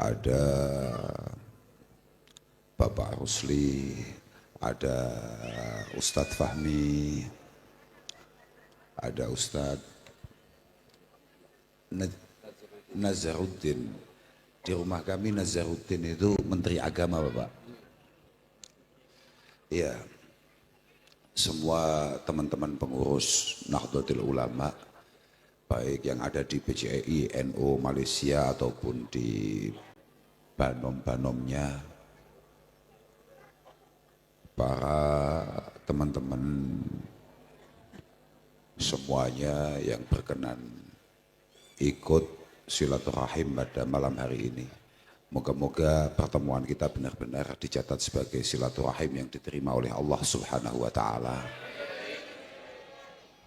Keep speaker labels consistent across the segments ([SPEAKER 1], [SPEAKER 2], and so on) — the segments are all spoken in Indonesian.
[SPEAKER 1] ada Bapak Rusli, ada Ustadz Fahmi, ada Ustadz Nazaruddin. Di rumah kami Nazaruddin itu Menteri Agama, Bapak. Iya, semua teman-teman pengurus Nahdlatul Ulama, baik yang ada di PCI, NU Malaysia ataupun di banom-banomnya, para teman-teman semuanya yang berkenan ikut silaturahim pada malam hari ini. Moga-moga pertemuan kita benar-benar dicatat sebagai silaturahim yang diterima oleh Allah Subhanahu wa Ta'ala.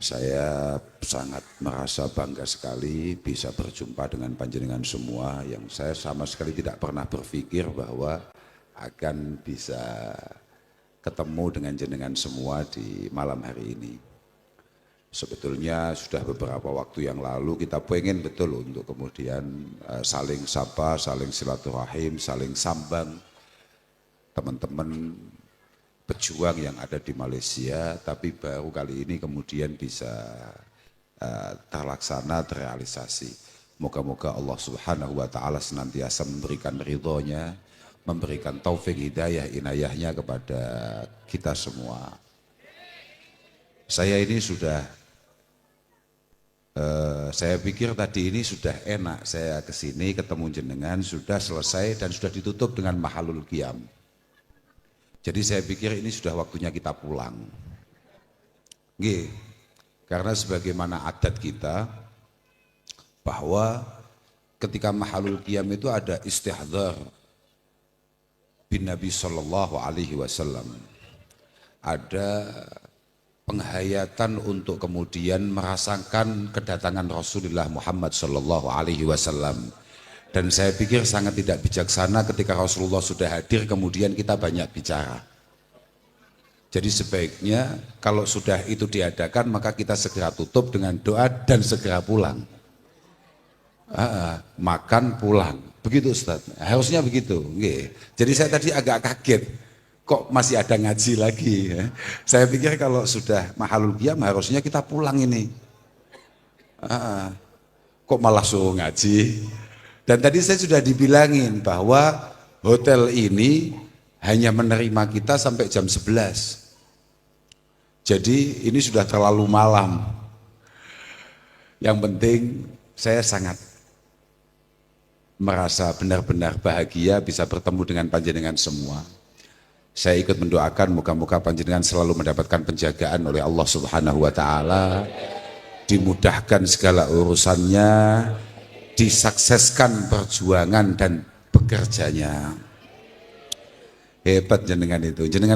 [SPEAKER 1] Saya sangat merasa bangga sekali bisa berjumpa dengan panjenengan semua yang saya sama sekali tidak pernah berpikir bahwa akan bisa ketemu dengan jenengan semua di malam hari ini. Sebetulnya sudah beberapa waktu yang lalu kita pengen betul untuk kemudian saling sapa, saling silaturahim, saling sambang teman-teman pejuang yang ada di Malaysia, tapi baru kali ini kemudian bisa terlaksana, terrealisasi. Moga-moga Allah Subhanahu wa Ta'ala senantiasa memberikan ridhonya, memberikan taufik hidayah inayahnya kepada kita semua. Saya ini saya pikir tadi ini sudah enak, saya kesini ketemu jenengan sudah selesai dan sudah ditutup dengan mahalul qiyam. Jadi saya pikir ini sudah waktunya kita pulang. Nggih, karena sebagaimana adat kita bahwa ketika mahalul qiyam itu ada istihdhar bin Nabi Sallallahu Alaihi Wasallam, ada penghayatan untuk kemudian merasakan kedatangan Rasulullah Muhammad Sallallahu Alaihi Wasallam. Dan saya pikir sangat tidak bijaksana ketika Rasulullah sudah hadir kemudian kita banyak bicara. Jadi sebaiknya kalau sudah itu diadakan maka kita segera tutup dengan doa dan segera pulang. Makan pulang, begitu Ustaz. Harusnya begitu. Jadi saya tadi agak kaget. Kok masih ada ngaji lagi ya? Saya pikir kalau sudah mahalul qiyam harusnya kita pulang ini. Kok malah suruh ngaji? Dan tadi saya sudah dibilangin bahwa hotel ini hanya menerima kita sampai jam 11. Jadi ini sudah terlalu malam. Yang penting saya sangat merasa benar-benar bahagia bisa bertemu dengan panjenengan semua. Saya ikut mendoakan moga-moga panjenengan selalu mendapatkan penjagaan oleh Allah Subhanahu wa Ta'ala, dimudahkan segala urusannya, disukseskan perjuangan dan bekerjanya. Hebat jenengan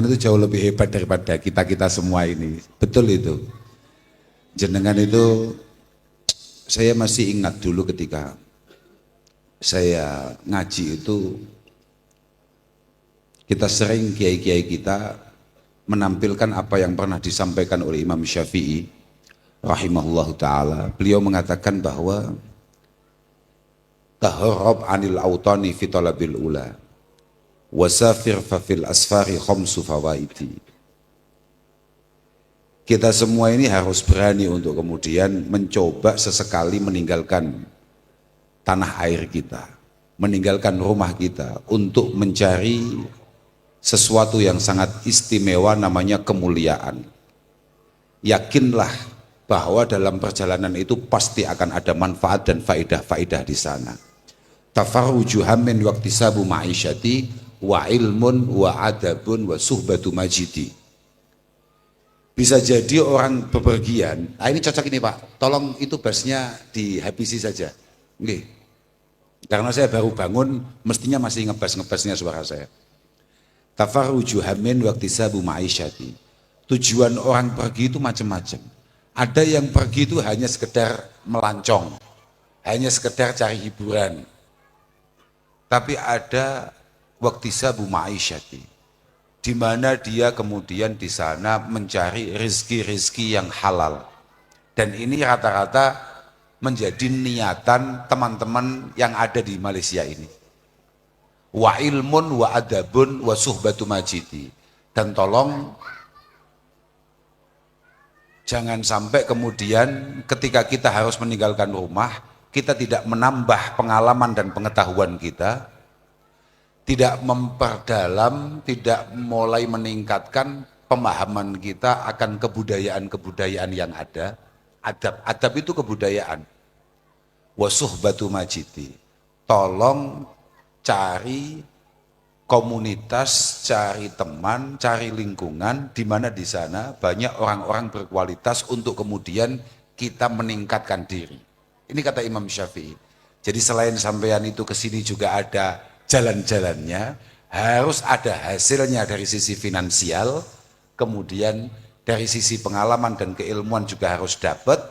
[SPEAKER 1] itu jauh lebih hebat daripada kita semua ini. Betul itu. Jenengan itu, saya masih ingat dulu ketika saya ngaji itu, kita sering kiai-kiai kita menampilkan apa yang pernah disampaikan oleh Imam Syafi'i rahimahullahu ta'ala. Beliau mengatakan bahwa taharrab anil autani fi talabil ula wasafir fafil asfari khamsu fawaiti. Kita semua ini harus berani untuk kemudian mencoba sesekali meninggalkan tanah air kita, meninggalkan rumah kita untuk mencari sesuatu yang sangat istimewa namanya kemuliaan. Yakinlah bahwa dalam perjalanan itu pasti akan ada manfaat dan faedah-faedah di sana. Tafarruju hammin waqtisabu ma'isyati wa ilmun wa adabun wa suhbatu majidi. Bisa jadi orang bepergian. Nah ini cocok ini Pak, tolong itu bassnya dihabisi saja. Nggih. Karena saya baru bangun, mestinya masih ngebas-ngebasnya suara saya. Tafarruju hammin waqtisabu ma'isyati. Tujuan orang pergi itu macam-macam. Ada yang pergi itu hanya sekedar melancong, hanya sekedar cari hiburan. Tapi ada waqtisabu ma'isyati, di mana dia kemudian di sana mencari rezeki-rezeki yang halal. Dan ini rata-rata menjadi niatan teman-teman yang ada di Malaysia ini. wa ilmun wa adabun wa suhbatu majidi. Dan tolong jangan sampai kemudian ketika kita harus meninggalkan rumah, kita tidak menambah pengalaman dan pengetahuan kita, tidak memperdalam, tidak mulai meningkatkan pemahaman kita akan kebudayaan-kebudayaan yang ada. Adab itu kebudayaan. Wa suhbatu majidi. Tolong cari komunitas, cari teman, cari lingkungan di mana di sana banyak orang-orang berkualitas untuk kemudian kita meningkatkan diri. Ini kata Imam Syafi'i. Jadi selain sampean itu ke sini juga ada jalan-jalannya, harus ada hasilnya dari sisi finansial, kemudian dari sisi pengalaman dan keilmuan juga harus dapat,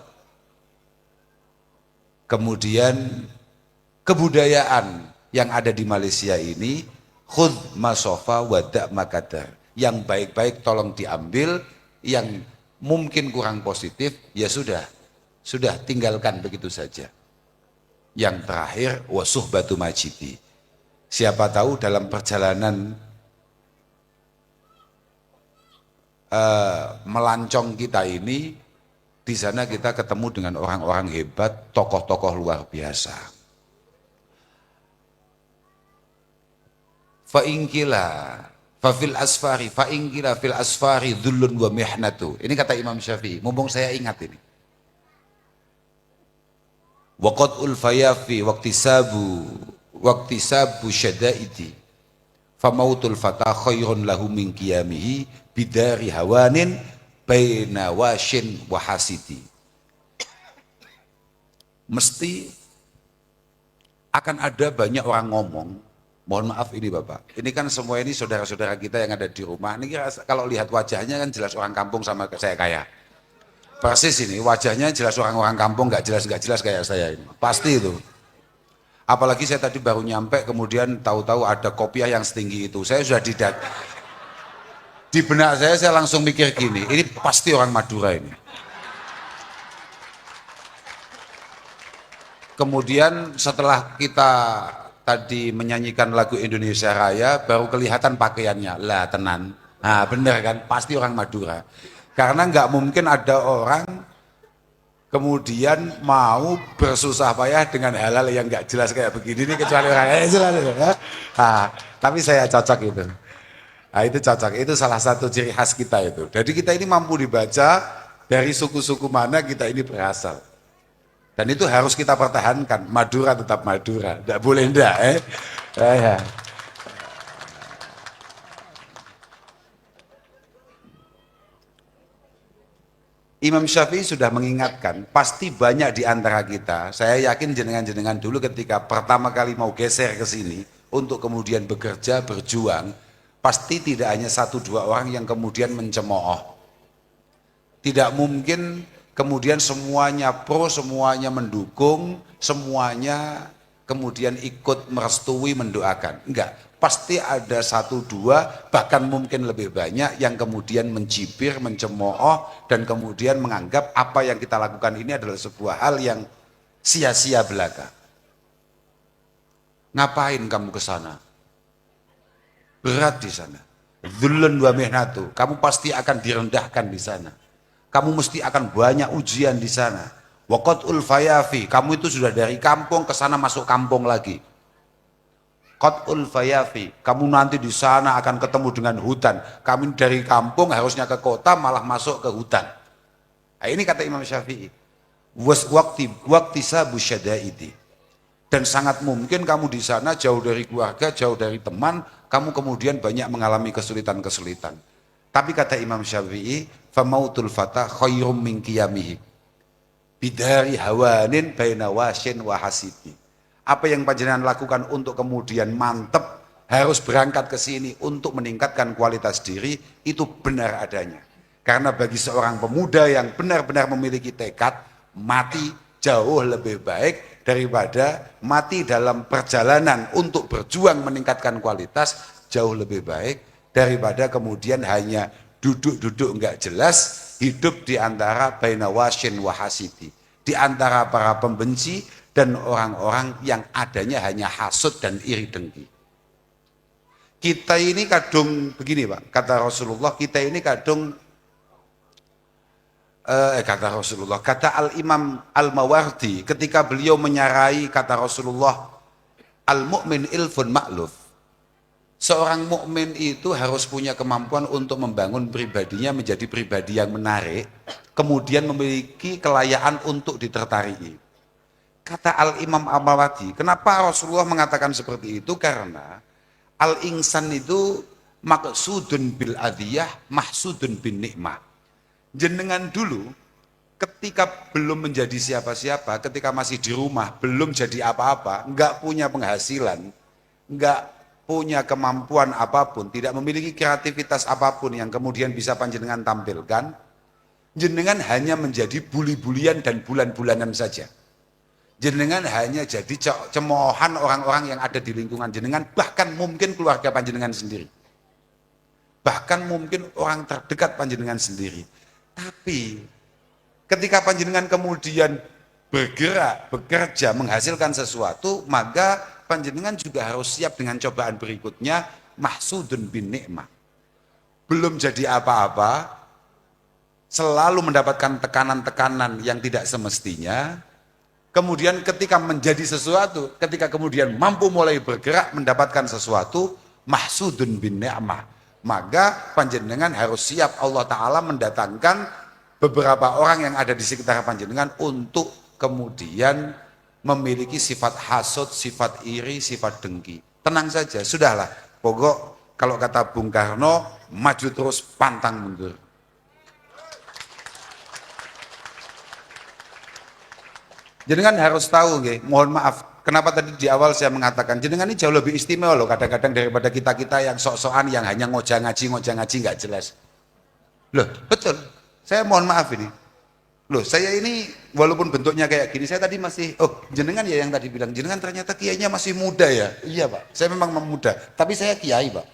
[SPEAKER 1] kemudian kebudayaan yang ada di Malaysia ini, khudh masofa wada' makadar, yang baik-baik tolong diambil, yang mungkin kurang positif ya sudah tinggalkan begitu saja. Yang terakhir wasuhbatu majidi. Siapa tahu dalam perjalanan melancong kita ini, di sana kita ketemu dengan orang-orang hebat, tokoh-tokoh luar biasa. Fa'ingkila fa'fil asfari fa'ingkila fil asfari dhullun wa mihnatu. Ini kata Imam Syafi'i, mumpung saya ingat ini. Waqat'ul fayafi waqtisabu syada'idi famautul fata khairun lahu min qiyamihi bidari hawanin baina washin wa hasidi. Mesti akan ada banyak orang ngomong, mohon maaf ini Bapak, ini kan semua ini saudara-saudara kita yang ada di rumah, ini kalau lihat wajahnya kan jelas orang kampung sama saya kaya. Persis ini wajahnya jelas orang-orang kampung, nggak jelas kayak saya ini, pasti itu. Apalagi saya tadi baru nyampe, kemudian tahu-tahu ada kopiah yang setinggi itu. Saya sudah di benak saya langsung mikir gini, ini pasti orang Madura ini. Kemudian setelah kita tadi menyanyikan lagu Indonesia Raya, baru kelihatan pakaiannya. Lah tenan, nah bener kan, pasti orang Madura. Karena nggak mungkin ada orang kemudian mau bersusah payah dengan hal-hal yang nggak jelas kayak begini nih, kecuali orang jelas ya. Tapi saya cocok itu. Nah, itu cocok, itu salah satu ciri khas kita itu. Jadi kita ini mampu dibaca dari suku-suku mana kita ini berasal. Dan itu harus kita pertahankan. Madura tetap Madura, tidak boleh enggak. Ya. Imam Syafi'i sudah mengingatkan, pasti banyak di antara kita, saya yakin jenengan-jenengan dulu ketika pertama kali mau geser ke sini, untuk kemudian bekerja, berjuang, pasti tidak hanya 1-2 orang yang kemudian mencemooh. Tidak mungkin kemudian semuanya pro, semuanya mendukung, semuanya kemudian ikut merestui, mendoakan. Enggak. Pasti ada 1-2, bahkan mungkin lebih banyak yang kemudian mencibir, mencemooh, dan kemudian menganggap apa yang kita lakukan ini adalah sebuah hal yang sia-sia belaka. Ngapain kamu ke sana? Berat di sana. Dhullun wa mihnatu. Kamu pasti akan direndahkan di sana. Kamu mesti akan banyak ujian di sana. Waqat'ul fayafi. Kamu itu sudah dari kampung ke sana masuk kampung lagi. Qat'ul fayafi, kamu nanti di sana akan ketemu dengan hutan. Kami dari kampung harusnya ke kota, malah masuk ke hutan. Nah, ini kata Imam Syafi'i. Waqtisabu syada'idi. Dan sangat mungkin kamu di sana jauh dari keluarga, jauh dari teman, kamu kemudian banyak mengalami kesulitan-kesulitan. Tapi kata Imam Syafi'i, famautul fata khairum min qiyamihi. Bidari hawanin baina washin wa hasidi. Apa yang panjenengan lakukan untuk kemudian mantep harus berangkat ke sini untuk meningkatkan kualitas diri, itu benar adanya. Karena bagi seorang pemuda yang benar-benar memiliki tekad, mati jauh lebih baik daripada mati dalam perjalanan untuk berjuang meningkatkan kualitas, jauh lebih baik daripada kemudian hanya duduk-duduk enggak jelas, hidup di antara baina washin wa hasidi, di antara para pembenci dan orang-orang yang adanya hanya hasud dan iri dengki. Kita ini kadung begini Pak, kata Rasulullah, kita ini kadung kata Rasulullah, kata Al-Imam Al-Mawardi ketika beliau menyarai kata Rasulullah, al-mu'min ilfun ma'luf. Seorang mukmin itu harus punya kemampuan untuk membangun pribadinya menjadi pribadi yang menarik, kemudian memiliki kelayaan untuk ditertariki. Kata Al-Imam Al-Mawardi, kenapa Rasulullah mengatakan seperti itu? Karena al-insan itu maksudun bil adiyah, mahsudun bin nikmah. Jenengan dulu ketika belum menjadi siapa-siapa, ketika masih di rumah, belum jadi apa-apa, enggak punya penghasilan, enggak punya kemampuan apapun, tidak memiliki kreativitas apapun yang kemudian bisa panjenengan tampilkan, jenengan hanya menjadi buli-bulian dan bulan-bulanan saja. Jenengan hanya jadi cemoohan orang-orang yang ada di lingkungan jenengan, bahkan mungkin keluarga panjenengan sendiri. Bahkan mungkin orang terdekat panjenengan sendiri. Tapi ketika panjenengan kemudian bergerak, bekerja, menghasilkan sesuatu, maka panjenengan juga harus siap dengan cobaan berikutnya, mahsudun bin nikmah. Belum jadi apa-apa, selalu mendapatkan tekanan-tekanan yang tidak semestinya. Kemudian ketika menjadi sesuatu, ketika kemudian mampu mulai bergerak mendapatkan sesuatu, mahsudun bin ni'mah, maka panjenengan harus siap Allah Ta'ala mendatangkan beberapa orang yang ada di sekitar panjenengan untuk kemudian memiliki sifat hasud, sifat iri, sifat dengki. Tenang saja, sudahlah, pokok kalau kata Bung Karno, maju terus pantang mundur. Jenengan harus tahu, mohon maaf, kenapa tadi di awal saya mengatakan jenengan ini jauh lebih istimewa loh kadang-kadang daripada kita-kita yang sok-sokan yang hanya ngojak ngaji nggak jelas. Loh, betul. Saya mohon maaf ini. Loh, saya ini walaupun bentuknya kayak gini, saya tadi masih, jenengan ya yang tadi bilang, jenengan ternyata kiainya masih muda ya. Iya Pak, saya memang muda, tapi saya kiai Pak.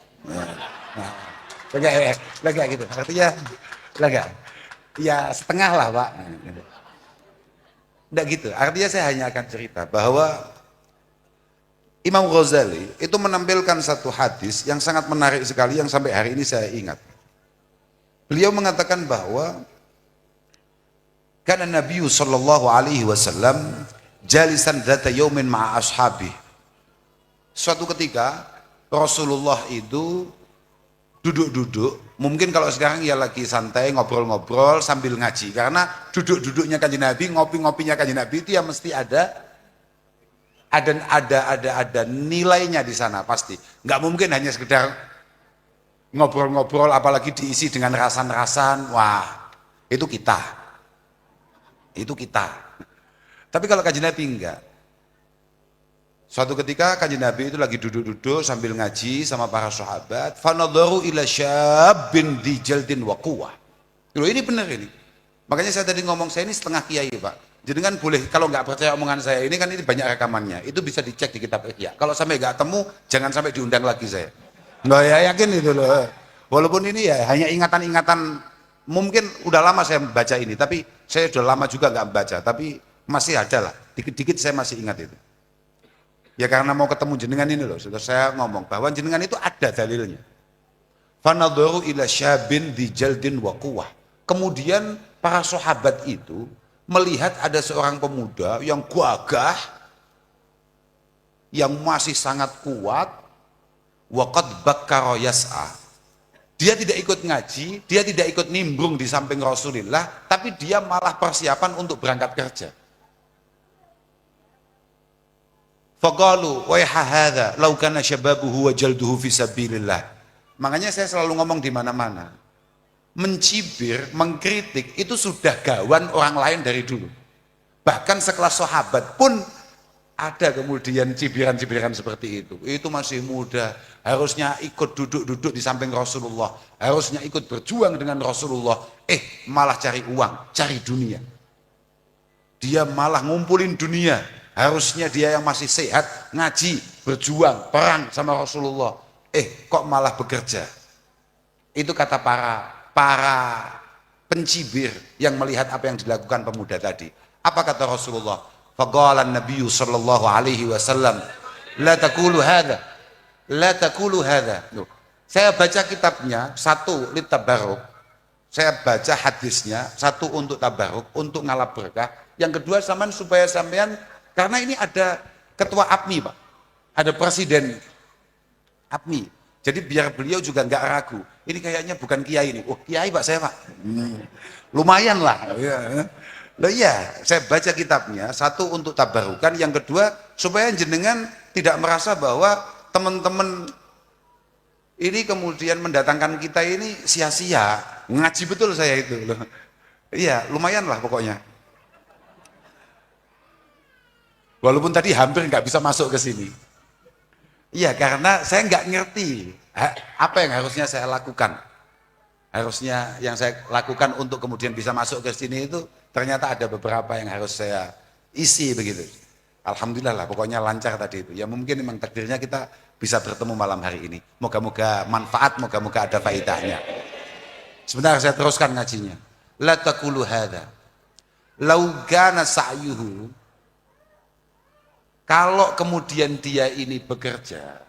[SPEAKER 1] Lega gitu, artinya lega. Ya setengah lah Pak. Tidak gitu, artinya saya hanya akan cerita bahwa Imam Ghazali itu menampilkan satu hadis yang sangat menarik sekali yang sampai hari ini saya ingat. Beliau mengatakan bahwa kana Nabi sallallahu alaihi wasallam jalisan dzata yaumin ma'a ashabi. Suatu ketika Rasulullah itu duduk-duduk, mungkin kalau sekarang ya lagi santai ngobrol-ngobrol sambil ngaji, karena duduk-duduknya Kanjeng Nabi, ngopi-ngopinya Kanjeng Nabi itu ya mesti ada nilainya di sana pasti. Nggak mungkin hanya sekedar ngobrol-ngobrol apalagi diisi dengan rasan-rasan. Wah, itu kita. Tapi kalau Kanjeng Nabi enggak. Suatu ketika Kanjeng Nabi itu lagi duduk-duduk sambil ngaji sama para sahabat, fanadharu ila syabbin di jaldin wa quwwah. Loh, ini benar ini. Makanya saya tadi ngomong, saya ini setengah kiai Pak. Jangan boleh, kalau nggak percaya omongan saya ini kan ini banyak rekamannya. Itu bisa dicek di kitab Ihya. Kalau sampai nggak temu, jangan sampai diundang lagi saya. Nggak ya yakin itu loh. Walaupun ini ya hanya ingatan-ingatan, mungkin udah lama saya baca ini, tapi saya udah lama juga nggak baca, tapi masih ada lah. Dikit-dikit saya masih ingat itu. Ya karena mau ketemu jenengan ini loh, sudah saya ngomong bahwa jenengan itu ada dalilnya. Fanadharu ila syabin di jaldin wa quwwah. Kemudian para sahabat itu melihat ada seorang pemuda yang gagah, yang masih sangat kuat, waqad bakkara yas'a. Dia tidak ikut ngaji, dia tidak ikut nimbrung di samping Rasulullah, tapi dia malah persiapan untuk berangkat kerja. Faqalu wa hadza law kana syababuhu wa jalduhu fi sabilillah. Makanya saya selalu ngomong di mana-mana. Mencibir, mengkritik itu sudah gawan orang lain dari dulu. Bahkan sekelas sahabat pun ada kemudian cibiran-cibiran seperti itu. Itu masih muda, harusnya ikut duduk-duduk di samping Rasulullah, harusnya ikut berjuang dengan Rasulullah. Malah cari uang, cari dunia. Dia malah ngumpulin dunia. Harusnya dia yang masih sehat, ngaji, berjuang, perang sama Rasulullah. Kok malah bekerja? Itu kata para pencibir yang melihat apa yang dilakukan pemuda tadi. Apa kata Rasulullah? Faqala an-nabiyyu sallallahu alaihi wasallam, la taqulu hadza. La taqulu hadza. Saya baca kitabnya, satu litabarruk. Saya baca hadisnya, satu untuk tabarruk, untuk ngalap berkah. Yang kedua sampean supaya sampean, karena ini ada ketua APMI, Pak. Ada presiden APMI. Jadi biar beliau juga nggak ragu. Ini kayaknya bukan kiai ini. Oh, kiai Pak saya, Pak. Lumayan lah. Loh iya, saya baca kitabnya, satu untuk tabarukan, yang kedua supaya jenengan tidak merasa bahwa teman-teman ini kemudian mendatangkan kita ini sia-sia. Ngaji betul saya itu loh. Iya, lumayan lah pokoknya. Walaupun tadi hampir nggak bisa masuk ke sini. Iya, karena saya nggak ngerti apa yang harusnya saya lakukan. Harusnya yang saya lakukan untuk kemudian bisa masuk ke sini itu ternyata ada beberapa yang harus saya isi begitu. Alhamdulillah lah, pokoknya lancar tadi itu. Ya mungkin memang takdirnya kita bisa bertemu malam hari ini. Moga-moga manfaat, moga-moga ada faedahnya. Sebentar saya teruskan ngajinya. La taqulu hadza. Lau kana sa'yuhu. Kalau kemudian dia ini bekerja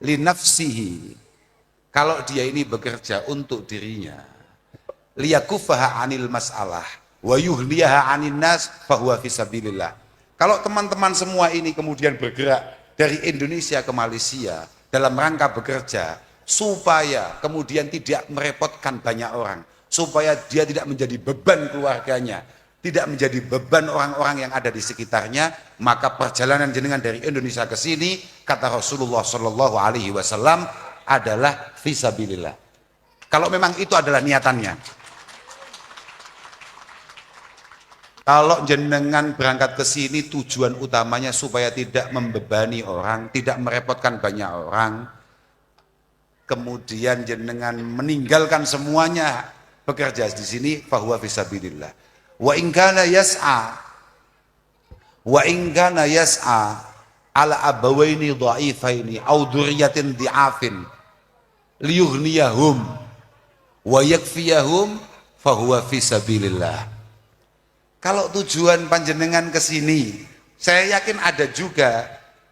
[SPEAKER 1] li nafsihi. Kalau dia ini bekerja untuk dirinya, liyakufaha anil mas'alah wa yuhliyaha anin nas fahuwa fisabilillah. Kalau teman-teman semua ini kemudian bergerak dari Indonesia ke Malaysia dalam rangka bekerja supaya kemudian tidak merepotkan banyak orang, supaya dia tidak menjadi beban keluarganya, tidak menjadi beban orang-orang yang ada di sekitarnya, maka perjalanan jenengan dari Indonesia ke sini, kata Rasulullah Shallallahu Alaihi Wasallam, adalah fisabilillah. Kalau memang itu adalah niatannya. Kalau jenengan berangkat ke sini tujuan utamanya supaya tidak membebani orang, tidak merepotkan banyak orang, kemudian jenengan meninggalkan semuanya bekerja di sini, fahuwa fisabilillah. Wa in kana yas'a ala abawaini dha'ifaini au dzurriyyatin dhi'afin liyughniyahum wa yakfiyahum fahuwa fisabilillah. Kalau tujuan panjenengan ke sini, saya yakin ada juga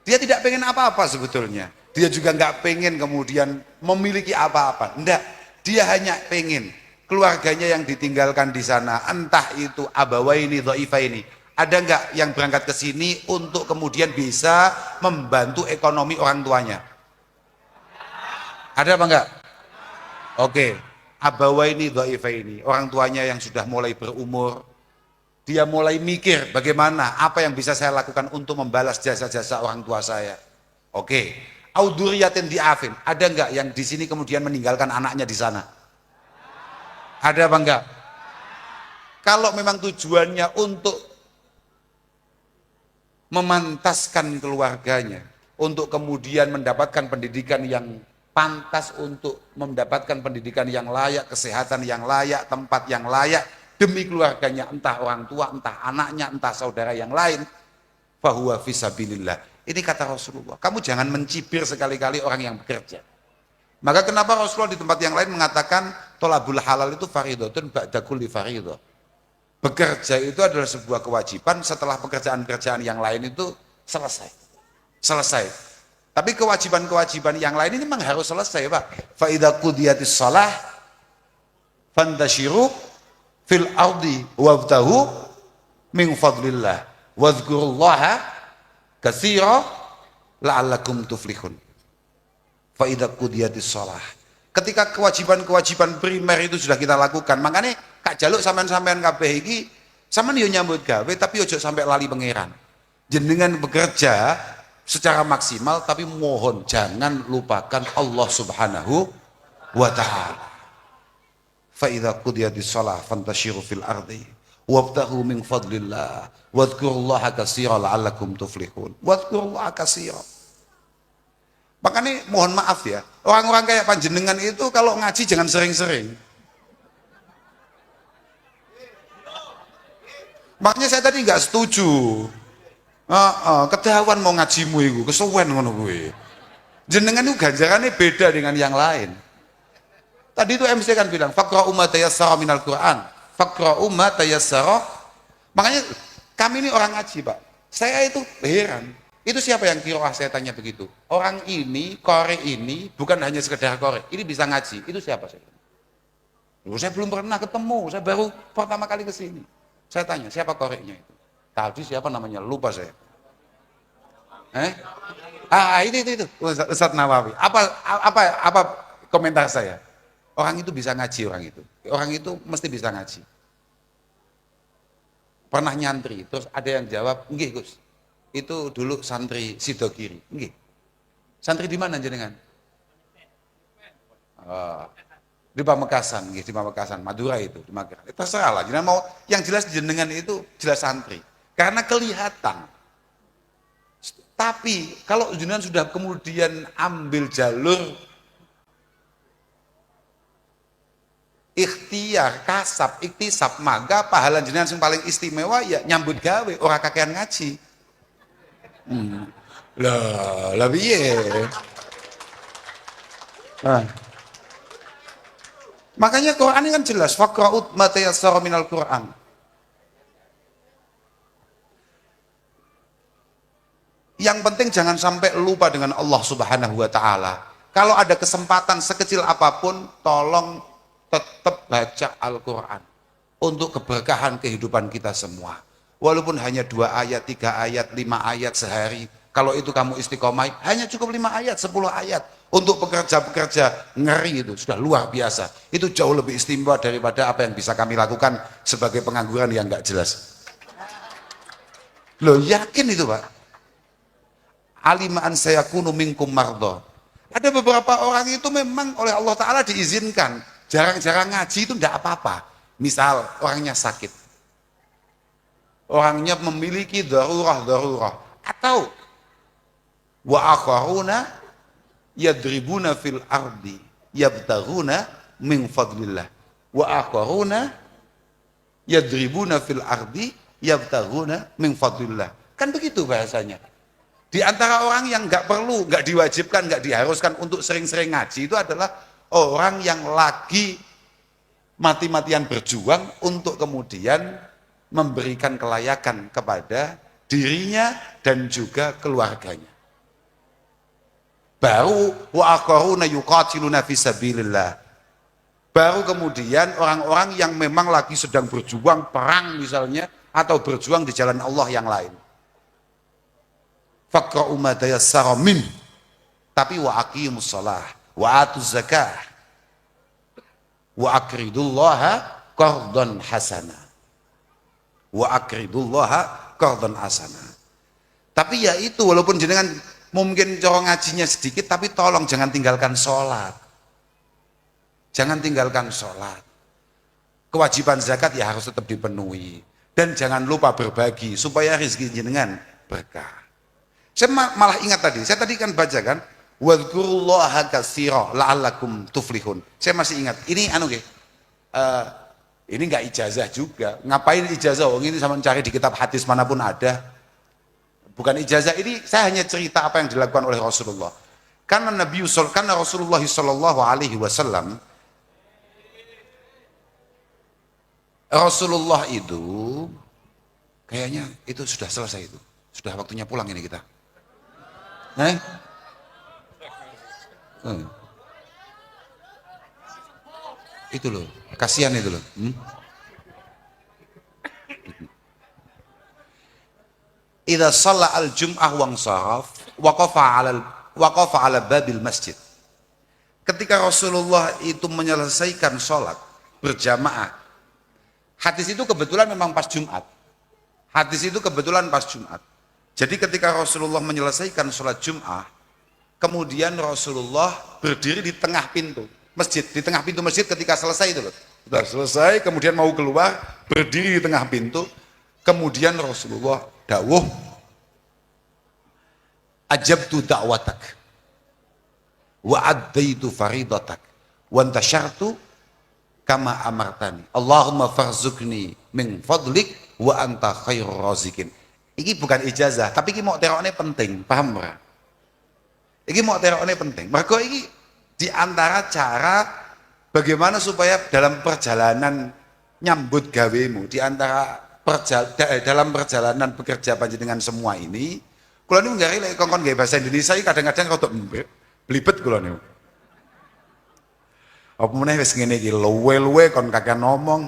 [SPEAKER 1] dia tidak pengen apa-apa sebetulnya. Dia juga nggak pengen kemudian memiliki apa-apa. Enggak, dia hanya pengen keluarganya yang ditinggalkan di sana, entah itu abawaini dhaifaini. Ada nggak yang berangkat ke sini untuk kemudian bisa membantu ekonomi orang tuanya? Ada apa enggak? Oke, abawaini dhaifaini, orang tuanya yang sudah mulai berumur, dia mulai mikir bagaimana, apa yang bisa saya lakukan untuk membalas jasa-jasa orang tua saya. Oke, auduriyatin diafin, ada enggak yang di sini kemudian meninggalkan anaknya di sana? Ada apa enggak? Kalau memang tujuannya untuk memantaskan keluarganya, untuk kemudian mendapatkan pendidikan yang pantas, untuk mendapatkan pendidikan yang layak, kesehatan yang layak, tempat yang layak, demi keluarganya, entah orang tua, entah anaknya, entah saudara yang lain, fahuwa fisabilillah. Ini kata Rasulullah, kamu jangan mencibir sekali-kali orang yang bekerja. Maka kenapa Rasulullah di tempat yang lain mengatakan tolabul halal itu faridatun ba'da kulli faridah. Bekerja itu adalah sebuah kewajiban setelah pekerjaan-pekerjaan yang lain itu selesai. Tapi kewajiban-kewajiban yang lain ini memang harus selesai, Pak. Fa idza qudiyatis shalah fantashiru fil ardi wabtahu min fadlillah wadhkurullaha katsira la'allakum tuflihun. Fa idza qudiyatis shalah. Ketika kewajiban-kewajiban primer itu sudah kita lakukan, makanya Kak Jaluk sampean-sampean kabeh iki sampean yo nyambut gawe tapi ojo sampai lali pangeran. Jenengan bekerja secara maksimal tapi mohon jangan lupakan Allah Subhanahu wa taala. Fa idza qudiyatis shalah fantashiru fil ardi wabtaghu min fadlillah wadhkurullaha katsiran la'allakum tuflihun. Wadhkurullaha katsiran. Makanya mohon maaf ya, orang-orang kayak panjenengan itu kalau ngaji jangan sering-sering. Makanya saya tadi nggak setuju. Ketahuan mau ngajimu itu, kesuwen ngono kuwi. Jenengan itu ganjarannya beda dengan yang lain. Tadi itu MC kan bilang, faqra'u ma tayassara minal Qur'an. Faqra'u ma tayassara. Makanya kami ini orang ngaji, Pak. Saya itu heran. Itu siapa yang kiroah, saya tanya begitu. Orang ini, korek ini bukan hanya sekedar korek, ini bisa ngaji. Itu siapa saya? Loh, saya belum pernah ketemu, saya baru pertama kali ke sini. Saya tanya, siapa koreknya itu? Tadi siapa namanya? Lupa saya. Itu. Ustaz Nawawi. Apa komentar saya? Orang itu bisa ngaji, orang itu. Orang itu mesti bisa ngaji. Pernah nyantri, terus ada yang jawab, nggih Gus. Itu dulu santri Sidogiri. Nggih. Santri di mana jenengan? Di Pamekasan, nggih, di Pamekasan, Madura itu, di Magelang. Terserah lah, jenengan mau yang jelas jenengan itu jelas santri. Karena kelihatan. Tapi kalau jenengan sudah kemudian ambil jalur ikhtiar, kasab, iktisab, maka pahala jenengan yang paling istimewa ya nyambut gawe, orang kakean ngaji. Lah piye? Makanya Quran ini kan jelas, faqra'ut ma tayassara minal Quran. Yang penting jangan sampai lupa dengan Allah Subhanahu wa taala. Kalau ada kesempatan sekecil apapun, tolong tetap baca Al-Quran untuk keberkahan kehidupan kita semua. Walaupun hanya 2 ayat, 3 ayat, 5 ayat sehari. Kalau itu kamu istiqomah, hanya cukup 5 ayat, 10 ayat. Untuk pekerja-pekerja ngeri itu sudah luar biasa. Itu jauh lebih istimewa daripada apa yang bisa kami lakukan sebagai pengangguran yang nggak jelas. Loh, yakin itu Pak? Alimaan sayakunu minkum mardha. Ada beberapa orang itu memang oleh Allah Ta'ala diizinkan. Jarang-jarang ngaji itu tidak apa-apa. Misal orangnya sakit. Orangnya memiliki darurah. Atau wa akharuna yadribuna fil ardi yabtaghuna min fadlillah. Wa akharuna yadribuna fil ardi yabtaghuna min fadlillah. Kan begitu bahasanya. Di antara orang yang nggak perlu, nggak diwajibkan, nggak diharuskan untuk sering-sering ngaji itu adalah orang yang lagi mati-matian berjuang untuk kemudian memberikan kelayakan kepada dirinya dan juga keluarganya. Baru wa akharuna yuqatiluna fi sabilillah. Baru kemudian orang-orang yang memang lagi sedang berjuang perang misalnya atau berjuang di jalan Allah yang lain. Faqra'u ma tayassara min. Tapi wa aqimus shalah wa atuz zakah wa akridullaha qardan hasana. Wa akridullaha qardan hasana. Tapi ya itu, walaupun jenengan mungkin cara ngajinya sedikit, tapi tolong jangan tinggalkan sholat. Jangan tinggalkan sholat. Kewajiban zakat ya harus tetap dipenuhi. Dan jangan lupa berbagi supaya rezeki jenengan berkah. Saya malah ingat tadi, saya tadi kan baca kan, wadhkurullaha katsira la'allakum tuflihun. Saya masih ingat, ini ini enggak ijazah juga. Ngapain ijazah? Ini sama cari di kitab hadis manapun ada. Bukan ijazah, ini saya hanya cerita apa yang dilakukan oleh Rasulullah. Karena Rasulullah sallallahu alaihi wasallam, Rasulullah itu kayaknya itu sudah selesai itu. Sudah waktunya pulang ini kita. Itu loh, kasihan itu loh. Idza shalla al-jum'ah wa ansaraf waqafa ala babil masjid. Ketika Rasulullah itu menyelesaikan sholat berjamaah. Hadis itu kebetulan memang pas Jumat. Hadis itu kebetulan pas Jumat. Jadi ketika Rasulullah menyelesaikan sholat Jum'ah, kemudian Rasulullah berdiri di tengah pintu masjid, di tengah pintu masjid ketika selesai itu loh. Sudah selesai, kemudian mau keluar, berdiri di tengah pintu, kemudian Rasulullah dawuh, ajabtu da'watak, wa addaitu faridatak, wa antasyartu kama amartani. Allahumma farzukni min fadlik, wa anta khairur razikin. Ini bukan ijazah, tapi ini mau teroknya penting, paham nggak? Ini mau teroknya penting. Maka ini diantara cara bagaimana supaya dalam perjalanan nyambut gawemu, diantara dalam perjalanan bekerja panjenengan semua ini, Kula niku nggak lek kongkon nggih bahasa Indonesia iki kadang-kadang rada blibet kula niku. Apa meneh wis ngene iki luwe-luwe kon kakek ngomong.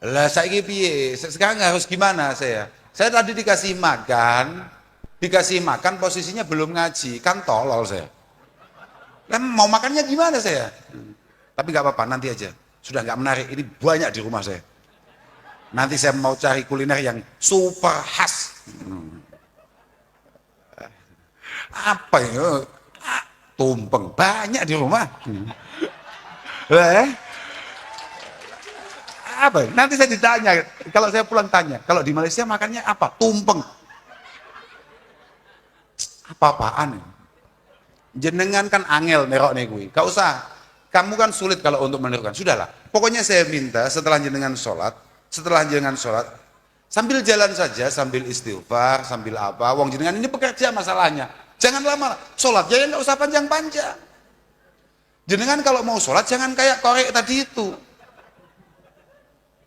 [SPEAKER 1] Lah saiki piye? Sekarang harus gimana saya? Saya tadi dikasih makan posisinya belum ngaji, kan tolol saya. Kan mau makannya gimana saya? Tapi nggak apa-apa, nanti aja. Sudah nggak menarik, ini banyak di rumah saya. Nanti saya mau cari kuliner yang super khas. Apa ya? Tumpeng, banyak di rumah. Apa? Nanti saya ditanya, kalau saya pulang tanya, kalau di Malaysia makannya apa? Tumpeng. Apa-apaan? Jenengan kan angel nerok nih gue. Gak usah. Kamu kan sulit kalau untuk menirukan. Sudahlah. Pokoknya saya minta setelah jenengan sholat, sambil jalan saja, sambil istighfar, sambil apa. Wong jenengan ini pekerja masalahnya. Jangan lama. Sholat ya nggak usah panjang-panjang. Jenengan kalau mau sholat jangan kayak korek tadi itu.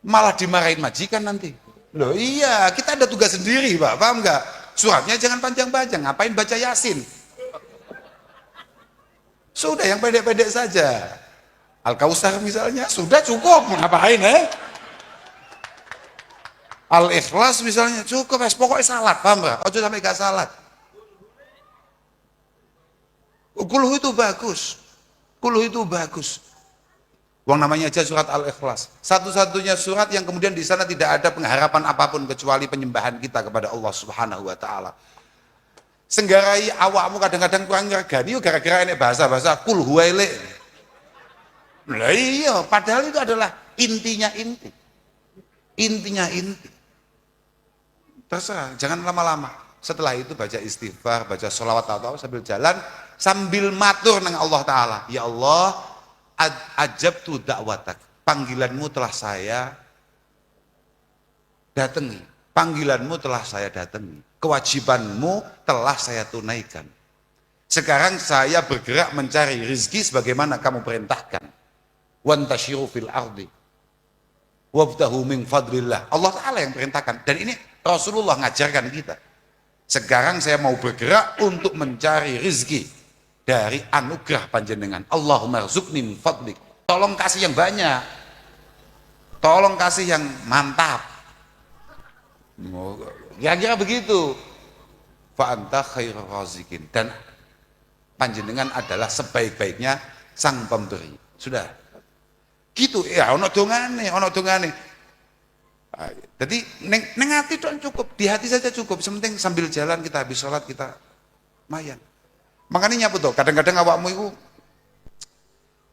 [SPEAKER 1] Malah dimarahin majikan nanti. Loh iya, kita ada tugas sendiri, Pak. Paham nggak? Suratnya jangan panjang-panjang. Ngapain baca Yasin? Sudah yang pendek-pendek saja. Al-Kausar misalnya, sudah cukup. Ngapain Al-Ikhlas misalnya, cukup. Pokoknya salat, paham nggak? Ojo sampai gak salat. Kuluh itu bagus. Kuluh itu bagus. Uang namanya aja surat Al-Ikhlas. Satu-satunya surat yang kemudian di sana tidak ada pengharapan apapun kecuali penyembahan kita kepada Allah Subhanahu wa taala. Senggarai awakmu kadang-kadang kurang ngergani gara-gara ini bahasa-bahasa kul huwaile. Lah iya, padahal itu adalah intinya inti. Intinya inti. Terserah, jangan lama-lama. Setelah itu baca istighfar, baca sholawat atau sambil jalan, sambil matur nang Allah Ta'ala. Ya Allah, ajabtu da'watak. Panggilanmu telah saya datangi. Panggilanmu telah saya datangi. Kewajibanmu telah saya tunaikan. Sekarang saya bergerak mencari rizki sebagaimana kamu perintahkan. Wantashiru fil ardi wabtahu min fadlillah. Allah Ta'ala yang perintahkan. Dan ini Rasulullah ngajarkan kita. Sekarang saya mau bergerak untuk mencari rizki dari anugerah panjenengan. Allahumma rzuqni min fadlik. Tolong kasih yang banyak. Tolong kasih yang mantap. Kira-kira begitu. Fa anta khairur razikin. Dan panjenengan adalah sebaik-baiknya sang pemberi. Sudah. Gitu ya, ono dongane. Jadi neng hati itu cukup, di hati saja cukup. Sementing sambil jalan kita habis sholat kita mayan. Makanya nyambut tuh. Kadang-kadang awakmu itu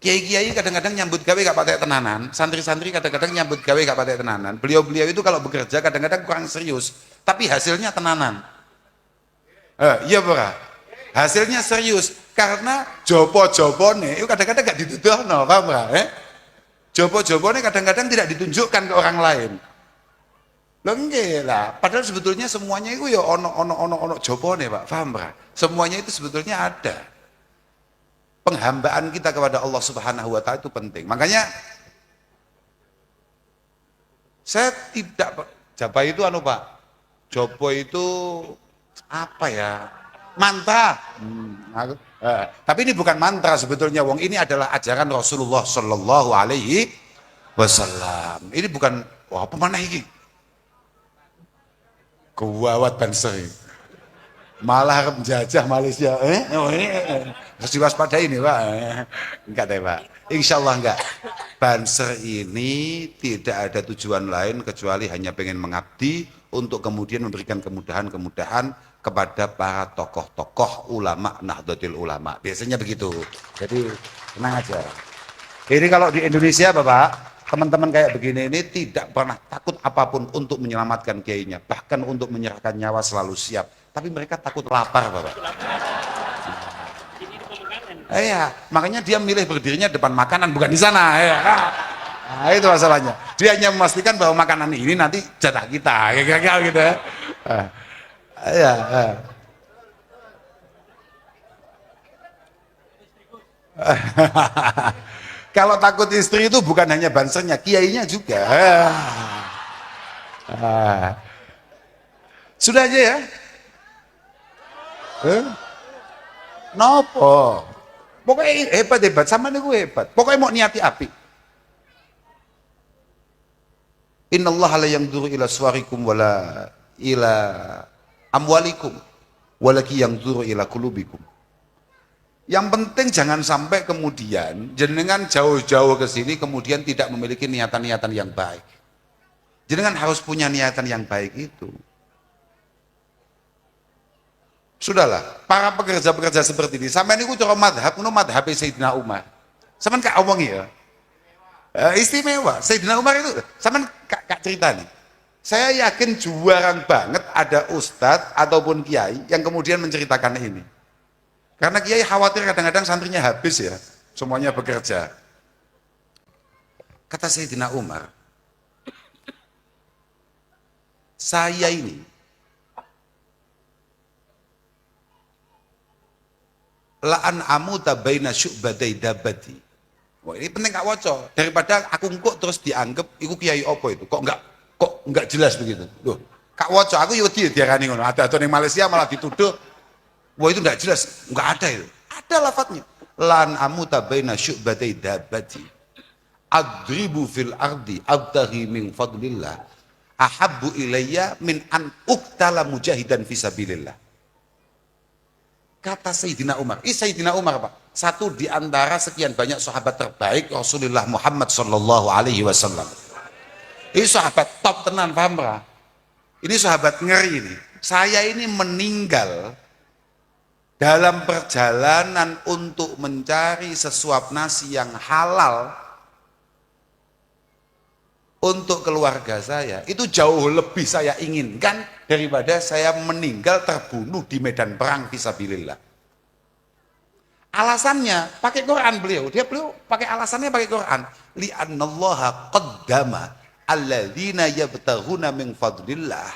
[SPEAKER 1] kiai-kiai kadang-kadang nyambut gawe gak pakai tenanan, santri-santri kadang-kadang nyambut gawe gak pakai tenanan. Beliau-beliau itu kalau bekerja kadang-kadang kurang serius, tapi hasilnya tenanan. Iya pura. Hasilnya serius karena jopo-jopone itu kadang-kadang gak dituduhno, paham gak? Jopo-jopone kadang-kadang tidak ditunjukkan ke orang lain. Loh enggak lah, padahal sebetulnya semuanya itu ya ono jopone, Pak, paham gak? Semuanya itu sebetulnya ada. Penghambaan kita kepada Allah Subhanahu wa taala itu penting. Makanya saya tidak japa itu Pak. Jopo itu apa ya? Mantra. Tapi ini bukan mantra sebetulnya, wong ini adalah ajaran Rasulullah Shallallahu alaihi wasallam. Ini bukan apa mana ini? Kuwawat Banseri. Malah harap menjajah Malaysia. Harus diwaspadai ini, Pak. Enggak deh, Pak. Insya Allah enggak. Banser ini tidak ada tujuan lain kecuali hanya pengen mengabdi untuk kemudian memberikan kemudahan-kemudahan kepada para tokoh-tokoh ulama Nahdlatul Ulama. Biasanya begitu. Jadi tenang aja. Ini kalau di Indonesia, Bapak, teman-teman kayak begini ini tidak pernah takut apapun untuk menyelamatkan kiainya, bahkan untuk menyerahkan nyawa selalu siap. Tapi mereka takut lapar, Bapak. Iya, makanya dia milih berdirinya depan makanan, bukan di sana. Ya. Nah, itu masalahnya. Dia hanya memastikan bahwa makanan ini nanti jatah kita, kira-kira gitu ya. Iya. Kalau takut istri itu bukan hanya bansernya, kiainya juga. Sudah aja ya. Nopo? Pokoknya hebat, sama nih gue hebat. Pokoknya mau niati api. Innallaha la yanzuru ila suwarikum wala ila amwalikum walaki yanzuru ila qulubikum. Yang penting jangan sampai kemudian jenengan jauh-jauh ke sini kemudian tidak memiliki niatan-niatan yang baik. Jenengan harus punya niatan yang baik itu. Sudahlah, para pekerja-pekerja seperti ini, sampai ini cara madhab, ini madhab Sayyidina Umar. Sampai kak omong ya, istimewa. Sayyidina Umar itu, sampai kak cerita nih. Saya yakin jarang banget ada ustadz ataupun kiai yang kemudian menceritakan ini. Karena kiai khawatir kadang-kadang santrinya habis ya, semuanya bekerja. Kata Sayyidina Umar, saya ini la'an amuta baina syu'badai dabati. Wah, ini penting Kak Woco, daripada aku engkok terus dianggap iku kiai opo itu. Kok enggak jelas begitu. Loh, Kak Woco, aku yo diarani ngono. Ada ning Malaysia malah dituduh wah itu enggak jelas, enggak ada itu. Ada lafadznya. La'an amuta baina syu'badai dabati. Adribu fil ardi abtaghi min fadlillah. Ahabbu ilayya min an uqtala mujahidan fisabilillah. Kata Sayyidina Umar, Sayyidina Umar Pak, satu di antara sekian banyak sahabat terbaik Rasulullah Muhammad Sallallahu Alaihi Wasallam. Ini sahabat top tenan, paham Pak? Ini sahabat ngeri ini. Saya ini meninggal dalam perjalanan untuk mencari sesuap nasi yang halal untuk keluarga saya. Itu jauh lebih saya inginkan daripada saya meninggal terbunuh di medan perang fisabilillah. Alasannya pakai Quran beliau pakai alasannya pakai Quran. Li'annallaha qaddama alladzina yabtaghuna min fadlillah.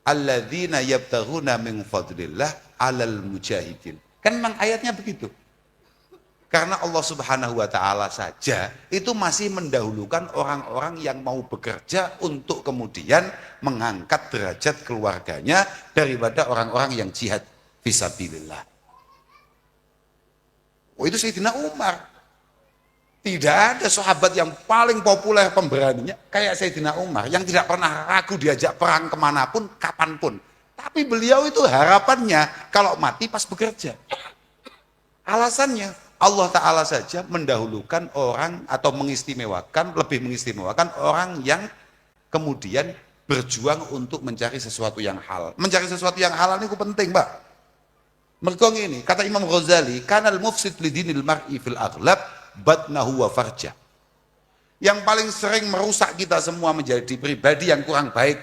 [SPEAKER 1] Alladzina yabtaghuna min fadlillah 'alal mujahidin. Kan memang ayatnya begitu. Karena Allah Subhanahu wa Ta'ala saja itu masih mendahulukan orang-orang yang mau bekerja untuk kemudian mengangkat derajat keluarganya daripada orang-orang yang jihad fisabilillah. Oh, itu Sayyidina Umar. Tidak ada sahabat yang paling populer pemberaninya kayak Sayyidina Umar yang tidak pernah ragu diajak perang kemanapun, kapanpun. Tapi beliau itu harapannya kalau mati pas bekerja. Alasannya Allah Ta'ala saja mendahulukan orang atau lebih mengistimewakan orang yang kemudian berjuang untuk mencari sesuatu yang halal. Mencari sesuatu yang halal ini penting, Mbak. Mergo ini kata Imam Ghazali, kanal mufsid li dinil mar'i fil aghlab batnahu wa farja. Yang paling sering merusak kita semua menjadi pribadi yang kurang baik.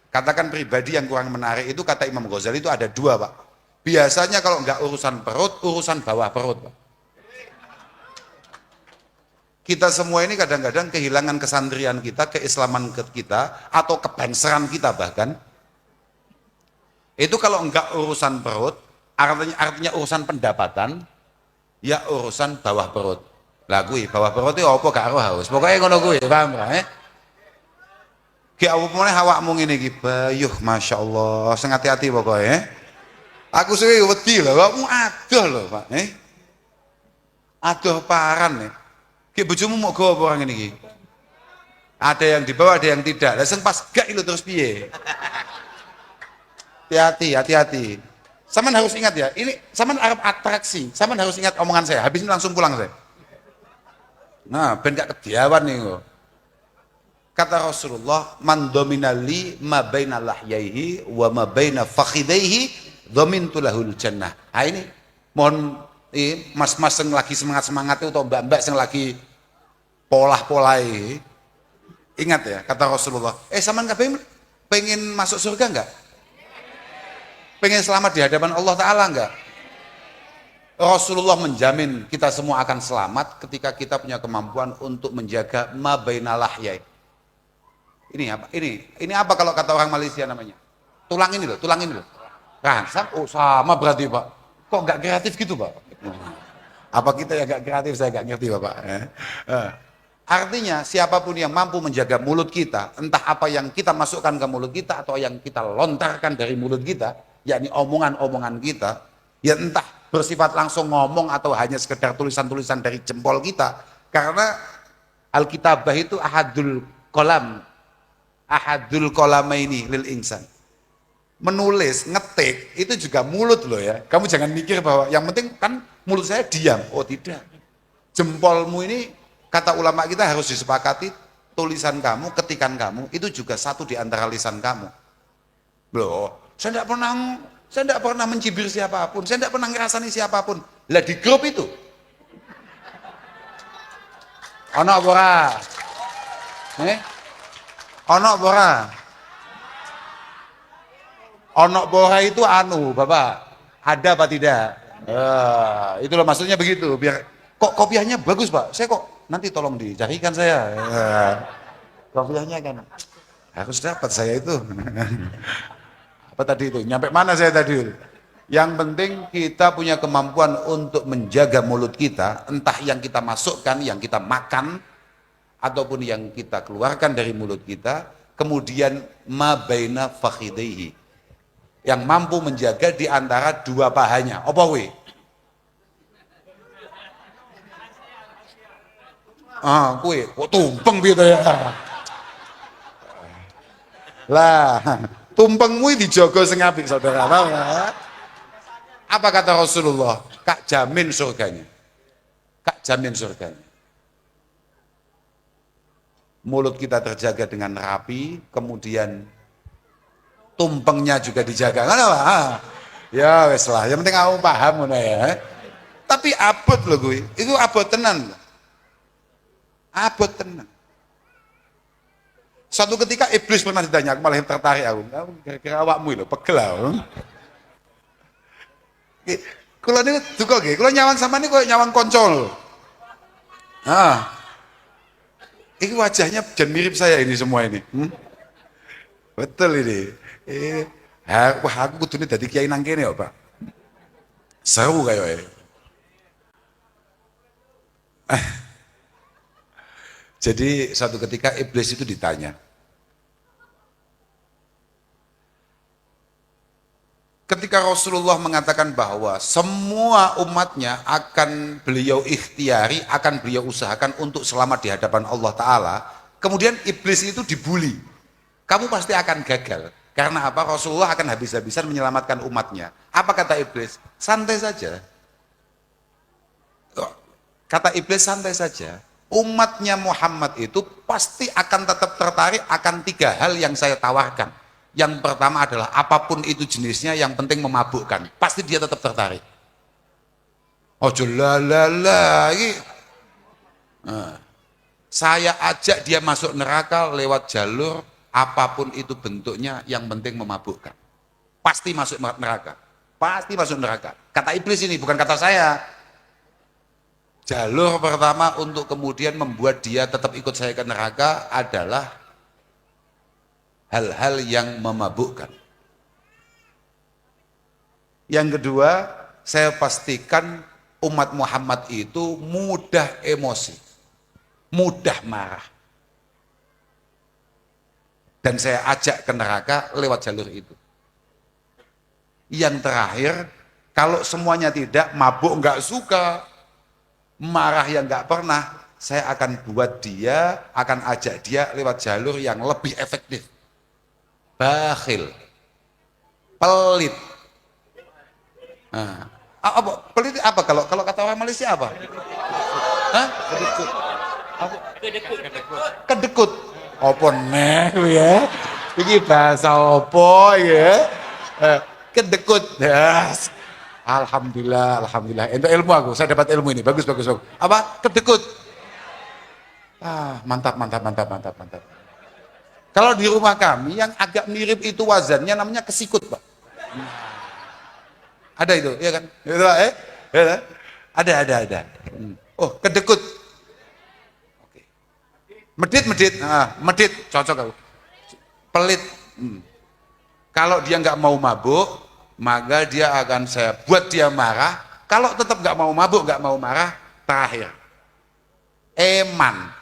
[SPEAKER 1] Katakan pribadi yang kurang menarik itu kata Imam Ghazali itu ada dua, Pak. Biasanya kalau enggak urusan perut, urusan bawah perut, Pak. Kita semua ini kadang-kadang kehilangan kesandrian kita, keislaman kita, atau kebenseran kita bahkan. Itu kalau enggak urusan perut, artinya urusan pendapatan, ya urusan bawah perut. Lah kuwi bawah perut itu apa gak roh haus. Pokoknya ngono kuwi, paham ra? Ki apa meneh awakmu ngene iki, bayuh masyaallah, sing hati-hati pokoknya. Aku sih wedi lho, awakmu adoh lho, Pak. Adoh paran nih. Ki bojomu mau go apa orang ini? Ada yang di bawah, ada yang tidak. Lah sing pas gak itu terus piye? Hati-hati. Saman harus ingat ya, ini saman arep atraksi. Saman harus ingat omongan saya. Habis ini langsung pulang saya. Nah, ben gak kediawan nih kok. Kata Rasulullah, man dominali ma baina lahyaihi wa ma baina fakhidaihi dhamintu lahul jannah. Ah ini mohon mas-mas yang lagi semangat-semangat itu atau mbak-mbak yang lagi polah-polai, ingat ya kata Rasulullah, saman kabeh pengen masuk surga enggak? Pengen selamat di hadapan Allah Ta'ala enggak? Rasulullah menjamin kita semua akan selamat ketika kita punya kemampuan untuk menjaga ma baina lahyai. Ini apa? Ini apa kalau kata orang Malaysia namanya? Tulang ini loh. Rangsang, sama berarti Pak. Kok nggak kreatif gitu Pak? Apa kita yang nggak kreatif? Saya nggak ngerti Bapak. Artinya siapapun yang mampu menjaga mulut kita, entah apa yang kita masukkan ke mulut kita atau yang kita lontarkan dari mulut kita, yakni omongan-omongan kita, ya entah bersifat langsung ngomong atau hanya sekedar tulisan-tulisan dari jempol kita, karena Alkitabah itu ahadul kolamaini lil insan. Menulis, ngetik, itu juga mulut loh ya. Kamu jangan mikir bahwa yang penting kan mulut saya diam. Oh tidak. Jempolmu ini, kata ulama kita harus disepakati, tulisan kamu, ketikan kamu, itu juga satu di antara lisan kamu. Loh, saya tidak pernah mencibir siapapun, saya tidak pernah ngerasani siapapun. Lah di grup itu. Ono bora. Ono bora. Ono bora itu Bapak. Ada apa tidak? Itulah maksudnya begitu. Biar kok kopiahnya bagus Pak. Saya kok nanti tolong dicarikan saya. Kopiahnya kan harus dapat saya itu. Apa tadi itu? Nyampe mana saya tadi? Yang penting kita punya kemampuan untuk menjaga mulut kita, entah yang kita masukkan, yang kita makan, ataupun yang kita keluarkan dari mulut kita, kemudian ma baina fakhidaihi, yang mampu menjaga di antara dua pahanya. Apa we? Kue, kok tumpeng gitu ya. Lah, tumpengmu dijogo sing apik saudara. Tahu ya? Apa kata Rasulullah? Kak jamin surganya. Kak jamin surganya. Mulut kita terjaga dengan rapi, kemudian tumpengnya juga dijaga. Kan apa? Ya wes lah, yang penting kamu paham ya. Tapi abot loh gue, itu abot tenan. Abot tenan. Suatu ketika iblis pernah ditanya, aku malah tertarik aku. Kira-kira awakmu lho, pegel aku. Kalau ini duka nggih, kalau nyawang sama ini kok nyawang koncol. Ini wajahnya jangan mirip saya ini semua ini. Betul ini. Wah aku kudune dadi kiai nang kene ya, Pak. Seru kayak Jadi suatu ketika iblis itu ditanya. Ketika Rasulullah mengatakan bahwa semua umatnya akan beliau ikhtiari, akan beliau usahakan untuk selamat di hadapan Allah Ta'ala, kemudian iblis itu dibully. Kamu pasti akan gagal. Karena apa? Rasulullah akan habis-habisan menyelamatkan umatnya. Apa kata iblis? Santai saja. Kata iblis santai saja. Umatnya Muhammad itu pasti akan tetap tertarik akan tiga hal yang saya tawarkan. Yang pertama adalah apapun itu jenisnya, yang penting memabukkan. Pasti dia tetap tertarik. Ojo lalala. Saya ajak dia masuk neraka lewat jalur apapun itu bentuknya, yang penting memabukkan. Pasti masuk neraka. Pasti masuk neraka. Kata iblis ini, bukan kata saya. Jalur pertama untuk kemudian membuat dia tetap ikut saya ke neraka adalah hal-hal yang memabukkan. Yang kedua, saya pastikan umat Muhammad itu mudah emosi, mudah marah. Dan saya ajak ke neraka lewat jalur itu. Yang terakhir, kalau semuanya tidak, mabuk nggak suka, marah yang nggak pernah, saya akan buat dia, akan ajak dia lewat jalur yang lebih efektif. Bakhil, pelit. Pelit apa kalau kata orang Malaysia apa? Kedekut. Kedekut. Apa nih ya? Ini bahasa apa ya? Kedekut. Yes. Alhamdulillah. Itu ilmu aku. Saya dapat ilmu ini. Bagus. Apa? Kedekut. Mantap. Kalau di rumah kami yang agak mirip itu wazannya namanya kesikut, Pak. Ada itu, ya kan? Ada. Oh, kedekut. Oke. Medit, cocok aku. Pelit. Kalau dia nggak mau mabuk, maka dia akan saya buat dia marah. Kalau tetap nggak mau mabuk, nggak mau marah, terakhir. Eman.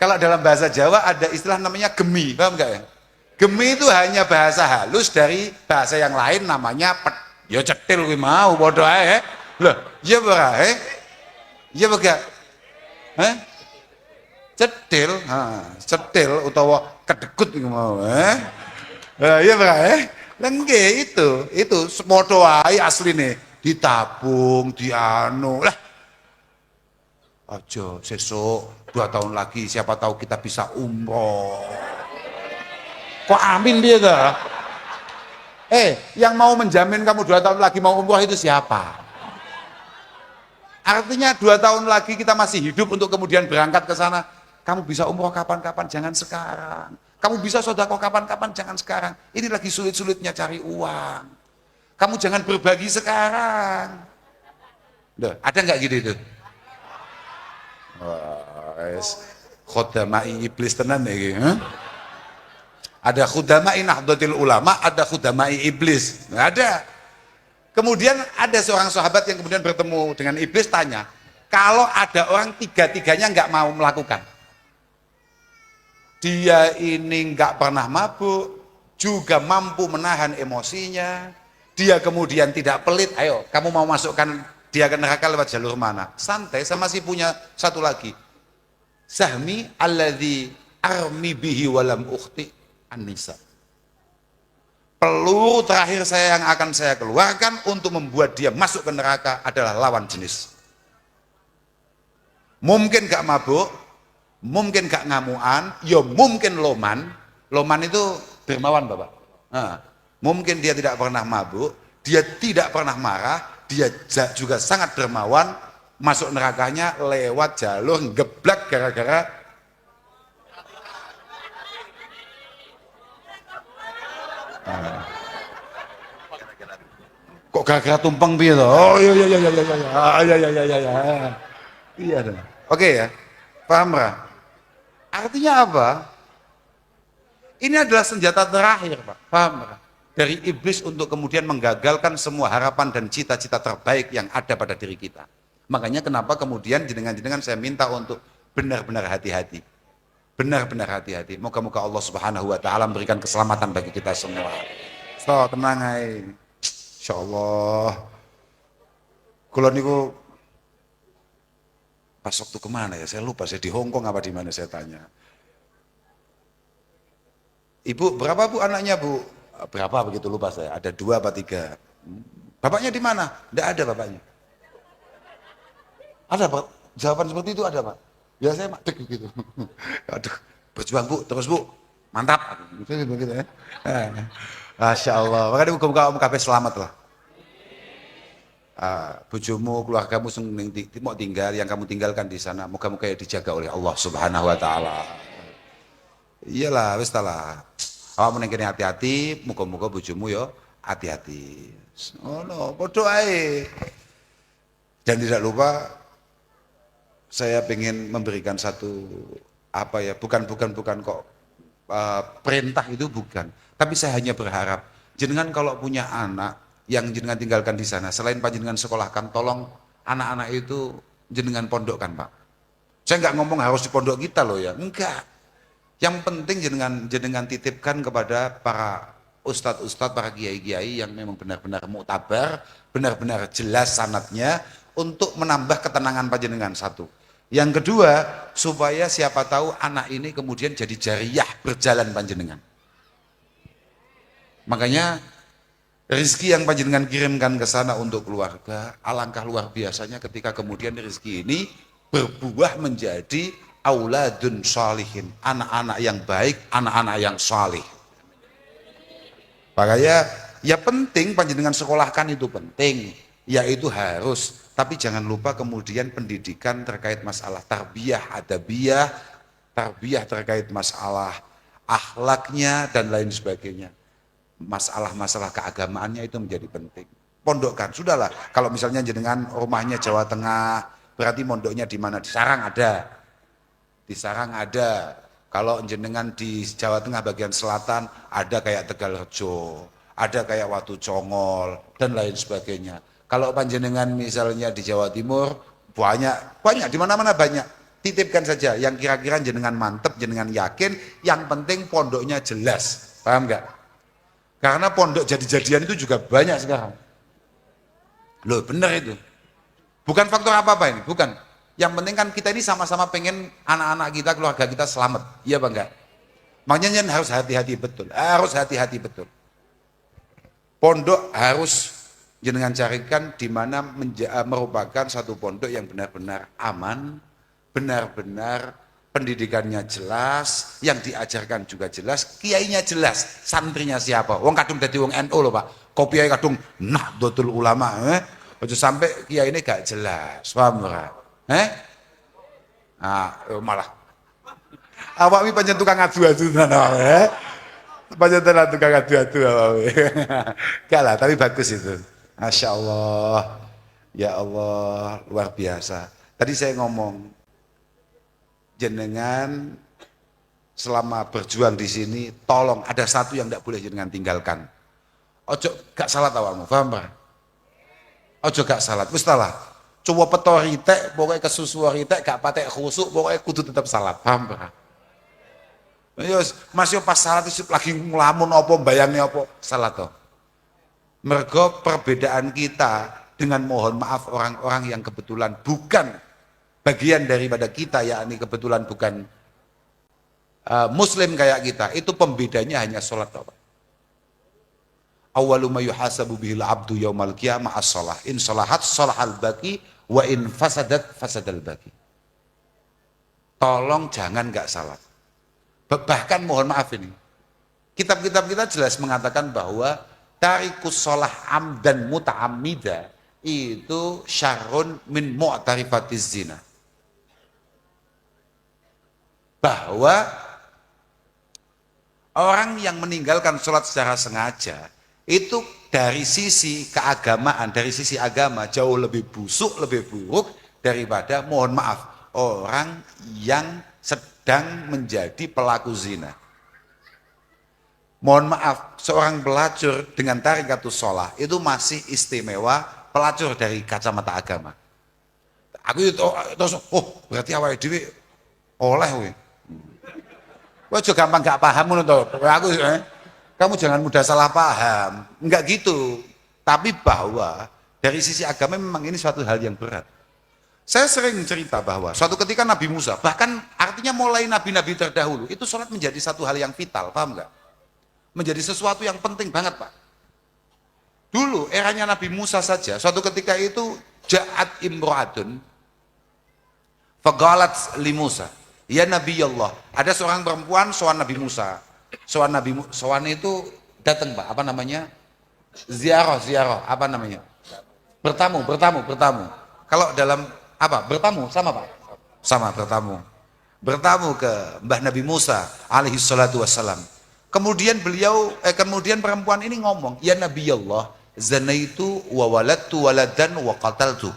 [SPEAKER 1] Kalau dalam bahasa Jawa ada istilah namanya gemi, paham nggak ya? Gemi itu hanya bahasa halus dari bahasa yang lain namanya pet. Ya cetil kuwi mau bodoh ae. Loh, iya ora iya bega. Heh? Cetil, cetil utawa kedekut iku mau, iya ora Lah nggih itu semodo ae asline ditabung, dianu. Lah aja sesuk 2 tahun lagi siapa tahu kita bisa umroh. Kok amin dia dah? Yang mau menjamin kamu 2 tahun lagi mau umroh itu siapa? Artinya 2 tahun lagi kita masih hidup untuk kemudian berangkat ke sana. Kamu bisa umroh kapan-kapan, jangan sekarang. Kamu bisa sedekah kapan-kapan, jangan sekarang. Ini lagi sulit-sulitnya cari uang. Kamu jangan berbagi sekarang. Duh, ada nggak gitu itu? Wah, khodamai iblis tenan ya gitu. Ada khudamai Nahdlatul Ulama, ada khudamai iblis. Nggak ada. Kemudian ada seorang sahabat yang kemudian bertemu dengan iblis, tanya, kalau ada orang tiga-tiganya nggak mau melakukan, dia ini nggak pernah mabuk, juga mampu menahan emosinya, dia kemudian tidak pelit, ayo kamu mau masukkan dia ke neraka lewat jalur mana? Santai. Saya masih punya satu lagi, sahmi alladzi armi bihi walam ukhti an-nisa. Peluru terakhir saya yang akan saya keluarkan untuk membuat dia masuk ke neraka adalah lawan jenis. Mungkin gak mabuk, mungkin gak ngamuan, ya mungkin loman. Loman itu dermawan Bapak. Nah, mungkin dia tidak pernah mabuk, dia tidak pernah marah, dia juga sangat dermawan. Masuk nerakanya lewat jalur geblak gara-gara kok gara-gara tumpeng piye to? Oh iya iya iya iya iya. Iya iya iya iya. Iya dong. Oke ya. Paham Pak? Artinya apa? Ini adalah senjata terakhir, Pak. Paham Pak? Dari iblis untuk kemudian menggagalkan semua harapan dan cita-cita terbaik yang ada pada diri kita. Makanya kenapa kemudian jenengan-jenengan saya minta untuk benar-benar hati-hati. Benar-benar hati-hati. Moga-moga Allah Subhanahu wa taala memberikan keselamatan bagi kita semua. So, tenang aja. Insyaallah. Kula niku pas waktu kemana ya? Saya lupa, saya di Hong Kong apa di mana saya tanya. Ibu, berapa Bu anaknya Bu? Berapa begitu lupa saya. Ada 2 apa 3. Bapaknya di mana? Tidak ada bapaknya. Ada Pak. Jawaban seperti itu ada Pak. Ya saya madek gitu. Aduh, berjuang Bu, terus Bu. Mantap. Begitu ya. Masya Allah. Makanya muka-muka om kabeh selamat lah. Bojomu, keluargamu mau tinggal, yang kamu tinggalkan di sana, moga-moga dijaga oleh Allah Subhanahu wa taala. Iyalah, wis lah. Awak meneng kene hati-hati, muga-muga bojomu yo hati-hati. Ngono, padha ae. Dan tidak lupa saya ingin memberikan satu apa ya, bukan kok perintah itu bukan, tapi saya hanya berharap jenengan kalau punya anak yang jenengan tinggalkan di sana, selain panjenengan sekolahkan, tolong anak-anak itu jenengan pondokkan Pak. Saya nggak ngomong harus di pondok kita loh ya, enggak. Yang penting jenengan titipkan kepada para ustadz-ustadz, para kiai-kiai yang memang benar-benar muktabar, benar-benar jelas sanadnya, untuk menambah ketenangan panjenengan satu. Yang kedua, supaya siapa tahu anak ini kemudian jadi jariyah berjalan panjenengan. Makanya rezeki yang panjenengan kirimkan ke sana untuk keluarga, alangkah luar biasanya ketika kemudian rezeki ini berbuah menjadi auladun shalihin, anak-anak yang baik, anak-anak yang salih. Makanya ya penting panjenengan sekolahkan itu penting, yaitu harus, tapi jangan lupa kemudian pendidikan terkait masalah tarbiyah, adabiyah, tarbiyah terkait masalah akhlaknya dan lain sebagainya. Masalah-masalah keagamaannya itu menjadi penting. Pondokkan, sudahlah. Kalau misalnya jenengan rumahnya Jawa Tengah, berarti mondoknya di mana? Di Sarang ada. Di Sarang ada. Kalau jenengan di Jawa Tengah bagian selatan, ada kayak Tegalrejo, ada kayak Watu Congol dan lain sebagainya. Kalau panjenengan misalnya di Jawa Timur, banyak di mana-mana banyak. Titipkan saja yang kira-kira jenengan mantep, jenengan yakin, yang penting pondoknya jelas. Paham nggak? Karena pondok jadi-jadian itu juga banyak sekarang. Loh, bener itu. Bukan faktor apa-apa ini, bukan. Yang penting kan kita ini sama-sama pengen anak-anak kita, keluarga kita selamat. Iya Bang enggak? Makanya harus hati-hati betul. Harus hati-hati betul. Pondok harus jenengan carikan di mana merupakan satu pondok yang benar-benar aman, benar-benar pendidikannya jelas, yang diajarkan juga jelas, kiainya jelas, santrinya siapa. Wong kadung dadi wong NU loh Pak. Kopiai kadung Nahdlatul Ulama, Ojo sampai kiai ini gak jelas, paham ora? Malah awak mi pancen tukang adu-adu tenan pancen tenan tukang adu-adu awak. Gak lah, tapi bagus itu. Masya Allah, ya Allah, luar biasa. Tadi saya ngomong, jenengan selama berjuang di sini, tolong ada satu yang tidak boleh jenengan tinggalkan. Ojo gak salat awakmu, paham Pak? Ojo gak salat, wis lah. Coba peto ritek, pokoknya kesusu ritek, gak patek khusuk, pokoknya kudu tetap salat, paham Pak? Yos, Mas yo pas salat itu lagi ngelamun apa, bayangnya apa, salat toh. Mergo perbedaan kita dengan mohon maaf orang-orang yang kebetulan bukan bagian daripada kita, yakni kebetulan bukan muslim kayak kita, itu pembedanya hanya sholat. Awwalu ma yuhasabu bihil abdu yaumal qiyamah as-shalah. In shalahat shalahal baqi wa in fasadat fasadal baqi. Tolong jangan nggak salat. Bahkan mohon maaf ini, kitab-kitab kita jelas mengatakan bahwa tarikus sholah amdan muta'ammida itu syarrun min mu'tarifatiz zina. Bahwa orang yang meninggalkan sholat secara sengaja itu dari sisi keagamaan, dari sisi agama jauh lebih busuk, lebih buruk daripada mohon maaf orang yang sedang menjadi pelaku zina. Mohon maaf, seorang pelacur dengan tarikatus sholah itu masih istimewa pelacur dari kacamata agama. Aku itu terus, berarti awake dhewe oleh we. Wah, juga gampang gak paham ngono to. Kamu jangan mudah salah paham. Enggak gitu. Tapi bahwa dari sisi agama memang ini suatu hal yang berat. Saya sering cerita bahwa suatu ketika Nabi Musa, bahkan artinya mulai nabi-nabi terdahulu, itu sholat menjadi satu hal yang vital, paham enggak? Menjadi sesuatu yang penting banget Pak. Dulu eranya Nabi Musa saja, suatu ketika itu ja'at imro'atun faqalat li Musa, ya Nabi Allah, ada seorang perempuan sowan Nabi Musa. Sowan itu datang Pak, apa namanya? Ziarah, apa namanya? Bertamu. Kalau dalam apa? Bertamu sama Pak? Sama, bertamu. Bertamu ke Mbah Nabi Musa alaihi salatu wassalam. Kemudian kemudian perempuan ini ngomong, ya Nabi Allah, zanaitu wa waladtu waladan wa qataltu.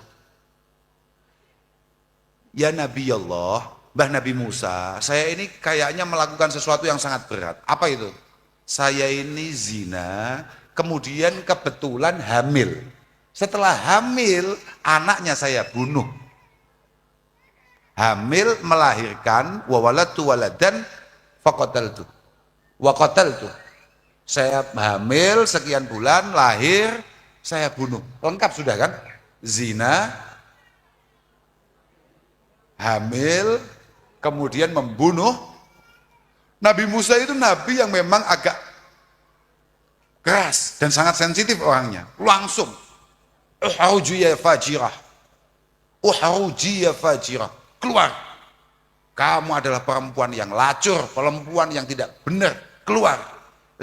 [SPEAKER 1] Ya Nabi Allah, Mbah Nabi Musa, saya ini kayaknya melakukan sesuatu yang sangat berat. Apa itu? Saya ini zina, kemudian kebetulan hamil. Setelah hamil, anaknya saya bunuh. Hamil melahirkan wa waladtu waladan faqataltu. Waqataltu. Saya hamil sekian bulan, lahir, saya bunuh. Lengkap sudah kan? Zina, hamil, kemudian membunuh. Nabi Musa itu nabi yang memang agak keras dan sangat sensitif orangnya. Langsung uhrujiyya fajirah. Uhrujiyya fajirah. Keluar. Kamu adalah perempuan yang lacur, perempuan yang tidak benar. Keluar.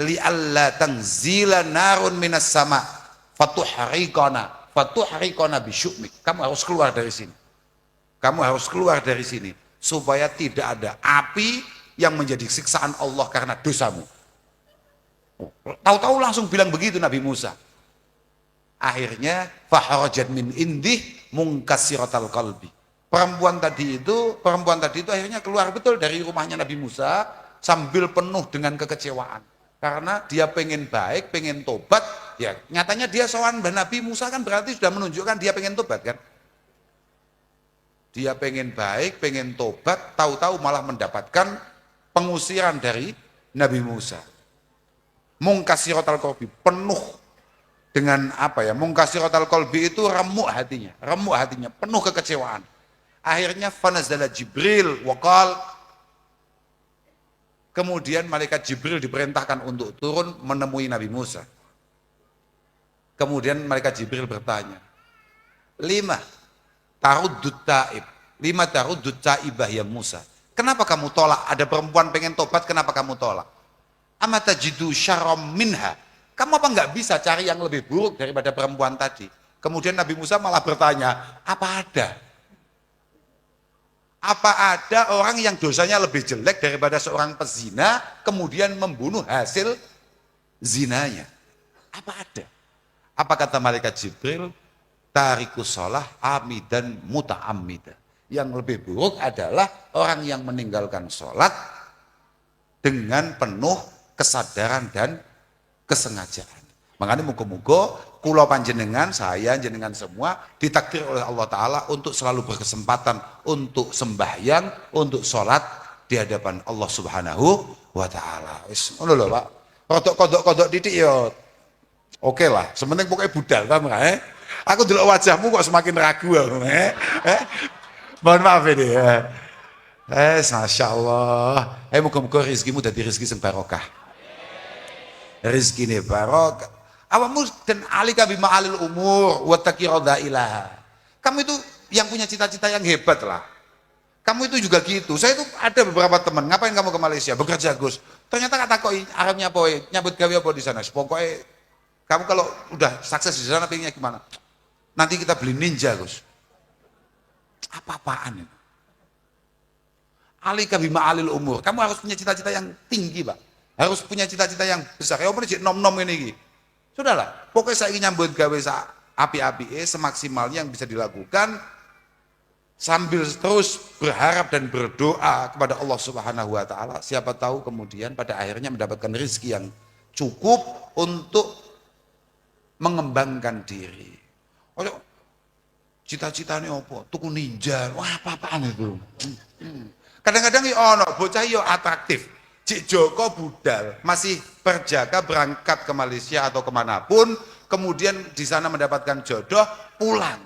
[SPEAKER 1] Li'alla tanzila narun minas sama fatuhriqana bisyukmik. Kamu harus keluar dari sini. Kamu harus keluar dari sini supaya tidak ada api yang menjadi siksaan Allah karena dosamu. Tahu-tahu langsung bilang begitu Nabi Musa. Akhirnya faharajat min indih munkasiratal qalbi. Perempuan tadi itu akhirnya keluar betul dari rumahnya Nabi Musa sambil penuh dengan kekecewaan. Karena dia pengen baik, pengen tobat, ya nyatanya dia sowan Nabi Musa kan berarti sudah menunjukkan dia pengen tobat kan. Dia pengen baik, pengen tobat, tahu-tahu malah mendapatkan pengusiran dari Nabi Musa. Mungkasiratal qalbi, penuh dengan apa ya? Mungkasiratal qalbi itu remuk hatinya, penuh kekecewaan. Akhirnya fanazala Jibril waqal, kemudian malaikat Jibril diperintahkan untuk turun menemui Nabi Musa. Kemudian malaikat Jibril bertanya, lima taruddut taib, lima taruddut taibah ya Musa. Kenapa kamu tolak? Ada perempuan pengen tobat, kenapa kamu tolak? Amata jidu syarom minha. Kamu apa nggak bisa cari yang lebih buruk daripada perempuan tadi? Kemudian Nabi Musa malah bertanya, apa ada? Apa ada orang yang dosanya lebih jelek daripada seorang pezina, kemudian membunuh hasil zinanya? Apa ada? Apa kata malaikat Jibril? Tarikus sholah amidan muta'ammidan. Yang lebih buruk adalah orang yang meninggalkan sholat dengan penuh kesadaran dan kesengajaan. Makanya muga-muga kula panjenengan, saya jenengan semua ditakdir oleh Allah Ta'ala untuk selalu berkesempatan untuk sembahyang, untuk sholat di hadapan Allah Subhanahu wa Ta'ala. Wis ngono lho Pak. Kodok-kodok didik ya oke lah, sementing pokoknya budal ta Aku delok wajahmu kok semakin ragu aku. Mohon maaf ini ya. Masya Allah. Muga-muga rezekimu dadi rezeki sing barokah. Rezeki ini barokah. Awakmu dan alika bima alil umur wa taqirada ilaha. Kamu itu yang punya cita-cita yang hebat lah. Kamu itu juga gitu. Saya itu ada beberapa teman, ngapain kamu ke Malaysia? Bekerja Gus. Ternyata kata kok Arabnya apa? Nyambut gawe apa di sana? Pokoknya kamu kalau udah sukses di sana pengennya gimana? Nanti kita beli ninja Gus. Apa-apaan itu? Alika bima alil umur. Kamu harus punya cita-cita yang tinggi Pak. Harus punya cita-cita yang besar. Kayak apa nih nom-nom ini. Sudahlah. Pokoknya saya ingin nyambut gawe api-api semaksimalnya yang bisa dilakukan. Sambil terus berharap dan berdoa kepada Allah Subhanahu wa Ta'ala. Siapa tahu kemudian pada akhirnya mendapatkan rezeki yang cukup untuk mengembangkan diri. Oh, cita-citanya apa? Tuku ninja. Wah, apa-apaan itu? Kadang-kadang ono bocah yo atraktif. Cik Joko budal, masih perjaka berangkat ke Malaysia atau kemanapun, kemudian di sana mendapatkan jodoh, pulang.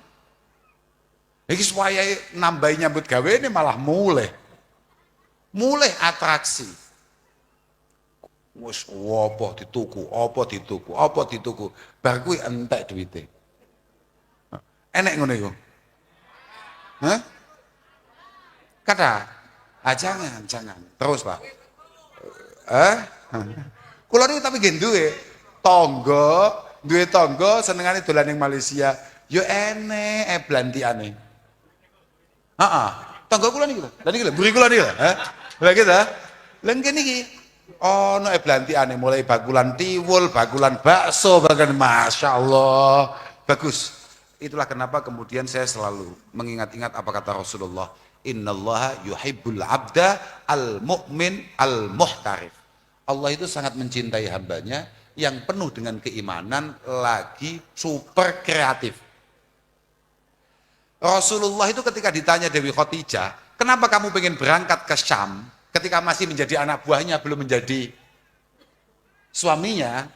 [SPEAKER 1] Iki supaya nambahin nyambut gawe ini malah mulai atraksi. Wes apa dituku. Bar kuwi entek duwite. Enek ngono iku. Hah? Kata, jangan. Terus, Pak. Kula niku tapi nggih duwe tangga senengane dolan ning Malaysia. Yo enek blantiane. Heeh. Tangga kula niku lho. Lah niki lho, mburi kula niki lho, Lah gitu. Lah ngene iki ono blantiane mulai bakulan tiwul, bakulan bakso, bahkan Masya Allah. Bagus. Itulah kenapa kemudian saya selalu mengingat-ingat apa kata Rasulullah, innallaha yuhibbul abda al-mu'min al-muhtarif. Allah itu sangat mencintai hambanya yang penuh dengan keimanan, lagi super kreatif. Rasulullah itu ketika ditanya Dewi Khadijah, kenapa kamu pengen berangkat ke Syam ketika masih menjadi anak buahnya, belum menjadi suaminya?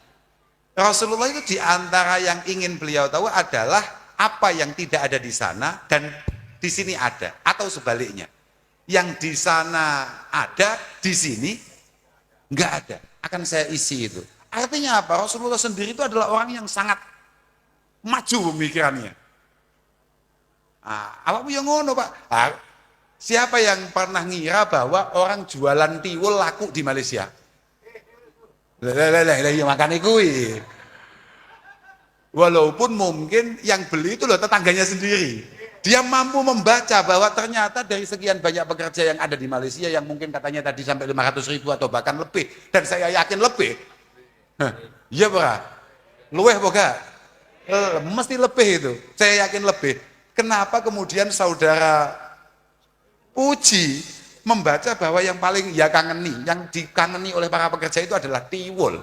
[SPEAKER 1] Rasulullah itu diantara yang ingin beliau tahu adalah apa yang tidak ada di sana dan di sini ada, atau sebaliknya. Yang di sana ada, di sini nggak ada. Akan saya isi itu. Artinya apa? Rasulullah sendiri itu adalah orang yang sangat maju pemikirannya. Apa yang ngono Pak? Siapa yang pernah ngira bahwa orang jualan tiwul laku di Malaysia? Lah makan kuwi. Walaupun mungkin yang beli itu loh tetangganya sendiri. Dia mampu membaca bahwa ternyata dari sekian banyak pekerja yang ada di Malaysia yang mungkin katanya tadi sampai 500.000 atau bahkan lebih, dan saya yakin lebih. Iya Pak. Luweh boga. Mesti lebih itu. Saya yakin lebih. Kenapa kemudian saudara Puji membaca bahwa yang paling ya kangeni, yang dikangeni oleh para pekerja itu adalah tiwul.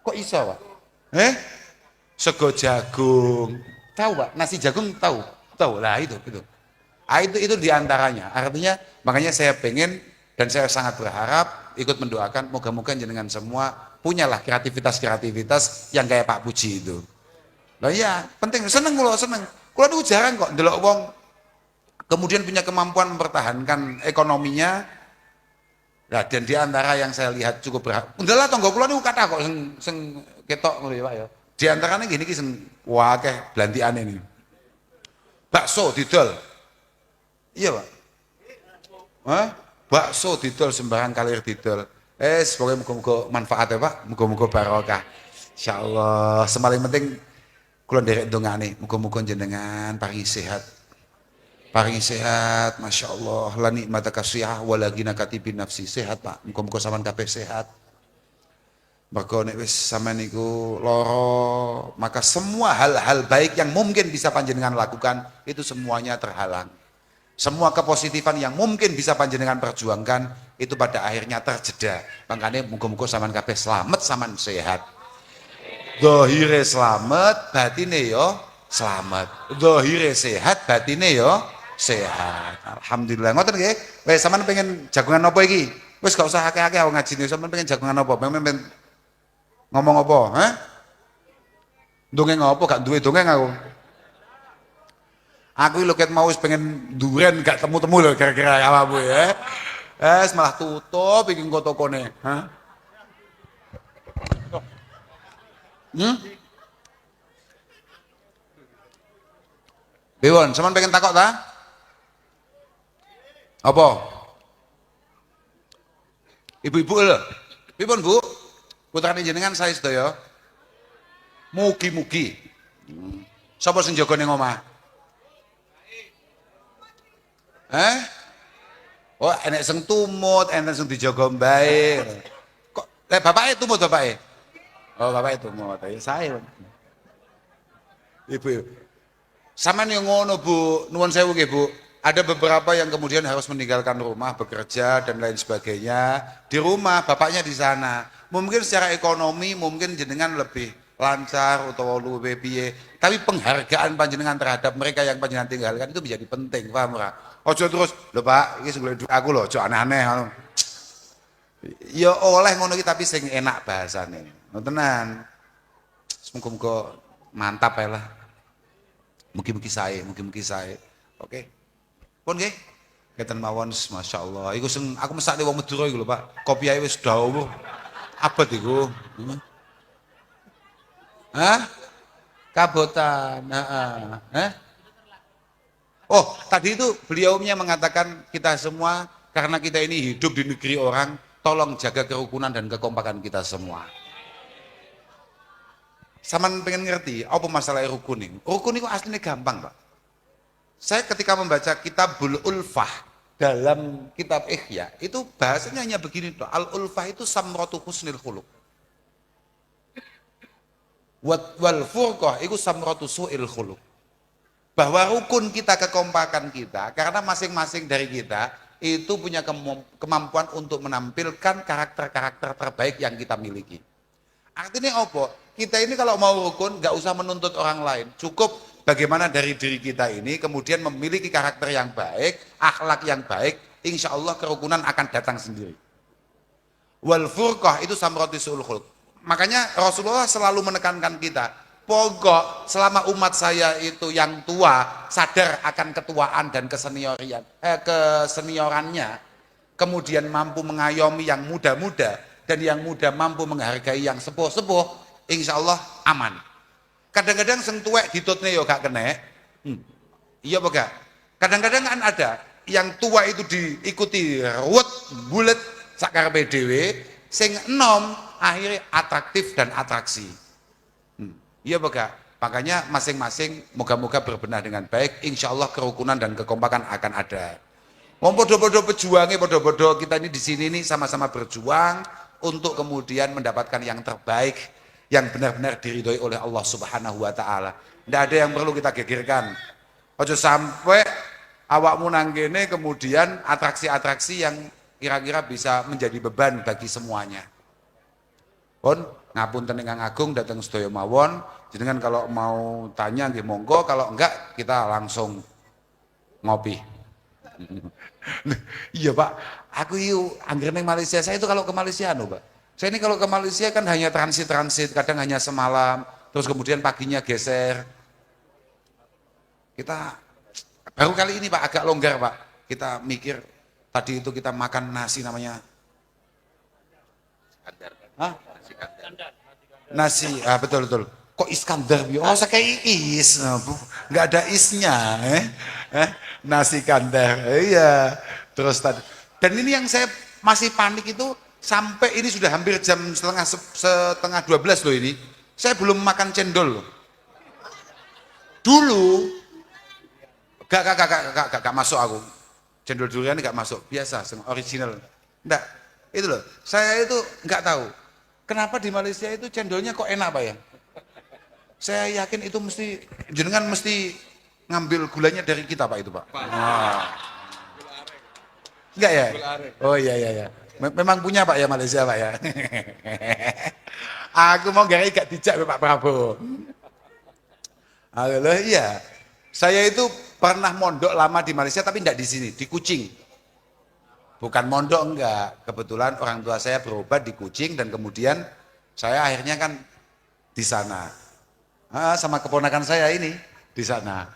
[SPEAKER 1] Kok iso Pak? Sego jagung, tahu Pak? Nasi jagung tahu lah itu. Itu diantaranya. Artinya makanya saya pengen dan saya sangat berharap ikut mendoakan moga-moga jenengan semua punyalah kreativitas yang kayak Pak Puji itu. Lah iya, penting seneng kula seneng. Kula niku jarang kok ndelok wong kemudian punya kemampuan mempertahankan ekonominya. Nah, dan di antara yang saya lihat cukup berharap. Undahlah tangga kula niku kathah kok sing ketok ngono ya Pak ya. Di antaranya gini ki sing akeh blantikane niku. Bakso didol. Iya, Pak. Hah? Bakso didol sembarang kalir didol. Pokoknya muga-muga manfaat ya Pak. Muga-muga barokah. Insyaallah. Semaling penting kula nderek ndongane, muga-muga jenengan paringi sehat. Paringi sehat, Masya Allah. La nikmataka sihah wa la ghina katibin nafsi. Sehat Pak. Muga-muga sampean kabeh sehat. Mergo nek wis sampean niku lara, maka semua hal-hal baik yang mungkin bisa panjenengan lakukan itu semuanya terhalang. Semua kepositifan yang mungkin bisa panjenengan perjuangkan itu pada akhirnya terjeda. Makanya muga-muga sampean kabeh selamat, sampean sehat. Zahire selamat, batine yo selamat. Zahire sehat, batine yo sehat. Alhamdulillah. Ngoten nggih. Wes sampean pengen jagungan apa iki? Wis gak usah akeh-akeh wong ngajine. Sampean pengen jagungan apa? Pengen ngomong apa? Hah? Dongeng apa? Gak duwe dongeng aku. Aku lho ket mau wis pengen duren gak temu-temu lho kira-kira awakmu ya. Malah tutup iki engko tokone. Hah? Bewon, sampean pengen takok ta? Apa? Ibu-ibu lho. Pripun, Bu? Putrane jenengan saya sedaya. Mugi-mugi. Sapa sing jaga ning omah? Oh, enek sing tumut, enek sing dijaga mbae. Kok bapake tumut bapake? Oh, bapake tumut. Ya saya. Ibu. Sampeyan yang ngono, Bu. Nuwun sewu nggih, Bu. Ada beberapa yang kemudian harus meninggalkan rumah, bekerja dan lain sebagainya. Di rumah, bapaknya di sana. Mungkin secara ekonomi mungkin jenengan lebih lancar atau luwih piye. Tapi penghargaan panjenengan terhadap mereka yang panjenengan tinggalkan itu menjadi penting, paham ora? Ojo terus, lho Pak, iki sing duit aku lho, ojo aneh-aneh ngono. Ya oleh ngono iki tapi sing enak bahasane. Ngotenan. Semoga-moga mantap ae lah. Mugi-mugi sae, mugi-mugi sae. Oke. Pun nggih. Keten mawon masyaallah. Iku sing aku mesakne wong Madura iku lho, Pak. Kopi ae wis dawuh. Abot iku. Hah? Kabotan. Heeh. Oh, tadi itu beliaunya mengatakan kita semua karena kita ini hidup di negeri orang, tolong jaga kerukunan dan kekompakan kita semua. Saman pengen ngerti apa masalah rukun ini? Rukun itu aslinya gampang, Pak. Saya ketika membaca Kitabul Ulfah dalam kitab Ihya, itu bahasanya hanya begini tuh. Al-Ulfah itu samratu husnil khuluq. Wal furqah itu samratu su'il khuluq. Bahwa rukun kita, kekompakan kita, karena masing-masing dari kita itu punya kemampuan untuk menampilkan karakter-karakter terbaik yang kita miliki. Artinya apa? Kita ini kalau mau rukun nggak usah menuntut orang lain, cukup bagaimana dari diri kita ini kemudian memiliki karakter yang baik, akhlak yang baik, insya Allah kerukunan akan datang sendiri. Wal furqah itu samratisul khulq. Makanya Rasulullah selalu menekankan kita, pokok selama umat saya itu yang tua sadar akan ketuaan dan keseniorannya, kemudian mampu mengayomi yang muda-muda dan yang muda mampu menghargai yang sepuh-sepuh, insya Allah aman. Kadang-kadang sing tuwek ditutne yo gak kenek. Iya apa gak? Kadang-kadang kan ada yang tua itu diikuti ruwet bulet sakarepe dhewe, sing enom akhirnya atraktif dan atraksi. Iya apa gak? Makanya masing-masing moga-moga berbenah dengan baik, insya Allah kerukunan dan kekompakan akan ada. Mau podo-podo pejuangnya, podo-podo kita ini di sini nih sama-sama berjuang untuk kemudian mendapatkan yang terbaik, yang benar-benar diridhoi oleh Allah Subhanahu wa taala. Tidak ada yang perlu kita gegerkan. Ojo sampai awakmu nang kene kemudian atraksi-atraksi yang kira-kira bisa menjadi beban bagi semuanya. Pun ngapunten ingkang agung datang sedaya mawon, jenengan kalau mau tanya nggih monggo, kalau enggak kita langsung ngopi. Iya Pak, aku yuk angger neng Malaysia. Saya itu kalau ke Malaysia Pak. Saya ini kalau ke Malaysia kan hanya transit, kadang hanya semalam, terus kemudian paginya geser. Kita baru kali ini Pak agak longgar Pak. Kita mikir tadi itu kita makan nasi namanya. Hah? Nasi, betul betul. Kok Iskandar? Oh, saya kayak is, nggak ada isnya, nasi kandar, iya. Terus tadi, dan ini yang saya masih panik itu sampai ini sudah hampir jam setengah 12 loh ini. Saya belum makan cendol loh. Dulu, gak masuk aku. Cendol durian gak masuk, biasa, original. Enggak, itu loh. Saya itu nggak tahu. Kenapa di Malaysia itu cendolnya kok enak Pak ya? Saya yakin itu jenengan mesti ngambil gulanya dari kita Pak itu Pak. Enggak ya? Oh iya. Memang punya Pak ya Malaysia Pak ya. Aku mau gak dijak Pak Prabowo. Halo iya. Saya itu pernah mondok lama di Malaysia tapi enggak di sini, di Kuching. Bukan mondok enggak. Kebetulan orang tua saya berobat di Kuching dan kemudian saya akhirnya kan di sana. Sama keponakan saya ini di sana.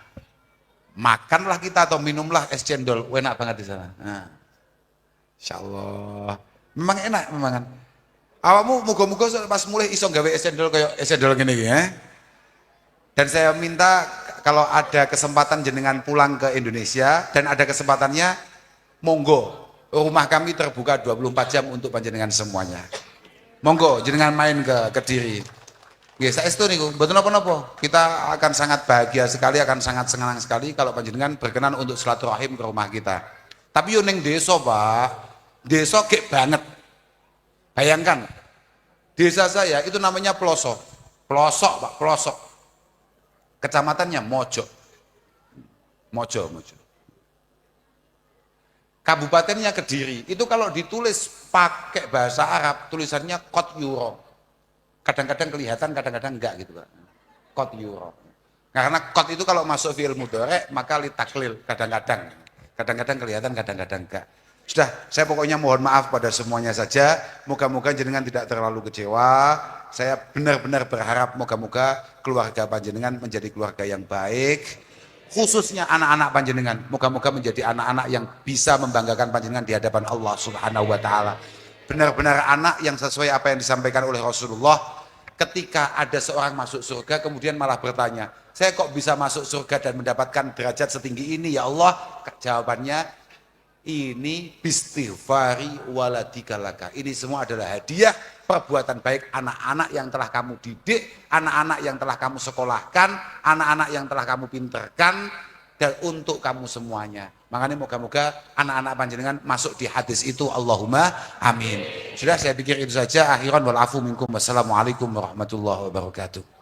[SPEAKER 1] Makanlah kita atau minumlah es cendol, enak banget di sana. Insya Allah. Memang enak memang kan. Awakmu muga-muga pas mulai iso gawe es cendol kayak es cendol gini ya. Dan saya minta kalau ada kesempatan jenengan pulang ke Indonesia dan ada kesempatannya, monggo. Rumah kami terbuka 24 jam untuk panjenengan semuanya. Monggo jenengan main ke Kediri. Ya, saestu niku, mboten napa-napa. Kita akan sangat bahagia sekali, akan sangat senang sekali kalau panjenengan berkenan untuk silaturahim ke rumah kita. Tapi yo ning desa, Pak. Desa gek banget. Bayangkan. Desa saya itu namanya Pelosok. Pelosok, Pak, Pelosok. Kecamatannya Mojo. Mojo. Kabupatennya Kediri. Itu kalau ditulis pakai bahasa Arab, tulisannya Kot Yuro. Kadang-kadang kelihatan, kadang-kadang enggak gitu Pak. Kot Yuro. Karena kot itu kalau masuk fi'il mudhari maka litaklil kadang-kadang. Kadang-kadang kelihatan, kadang-kadang enggak. Sudah, saya pokoknya mohon maaf pada semuanya saja. Moga-moga jenengan tidak terlalu kecewa. Saya benar-benar berharap moga-moga keluarga panjenengan menjadi keluarga yang baik. Khususnya anak-anak panjenengan. Moga-moga menjadi anak-anak yang bisa membanggakan panjenengan di hadapan Allah Subhanahu wa taala. Benar-benar anak yang sesuai apa yang disampaikan oleh Rasulullah, ketika ada seorang masuk surga kemudian malah bertanya, saya kok bisa masuk surga dan mendapatkan derajat setinggi ini ya Allah? Jawabannya, ini bistighfari waladika laka. Ini semua adalah hadiah perbuatan baik anak-anak yang telah kamu didik, anak-anak yang telah kamu sekolahkan, anak-anak yang telah kamu pinterkan, dan untuk kamu semuanya. Makanya moga-moga anak-anak panjenengan masuk di hadis itu. Allahumma amin. Sudah, saya pikir itu saja. Akhiran wal afu minkum. Wassalamualaikum warahmatullahi wabarakatuh.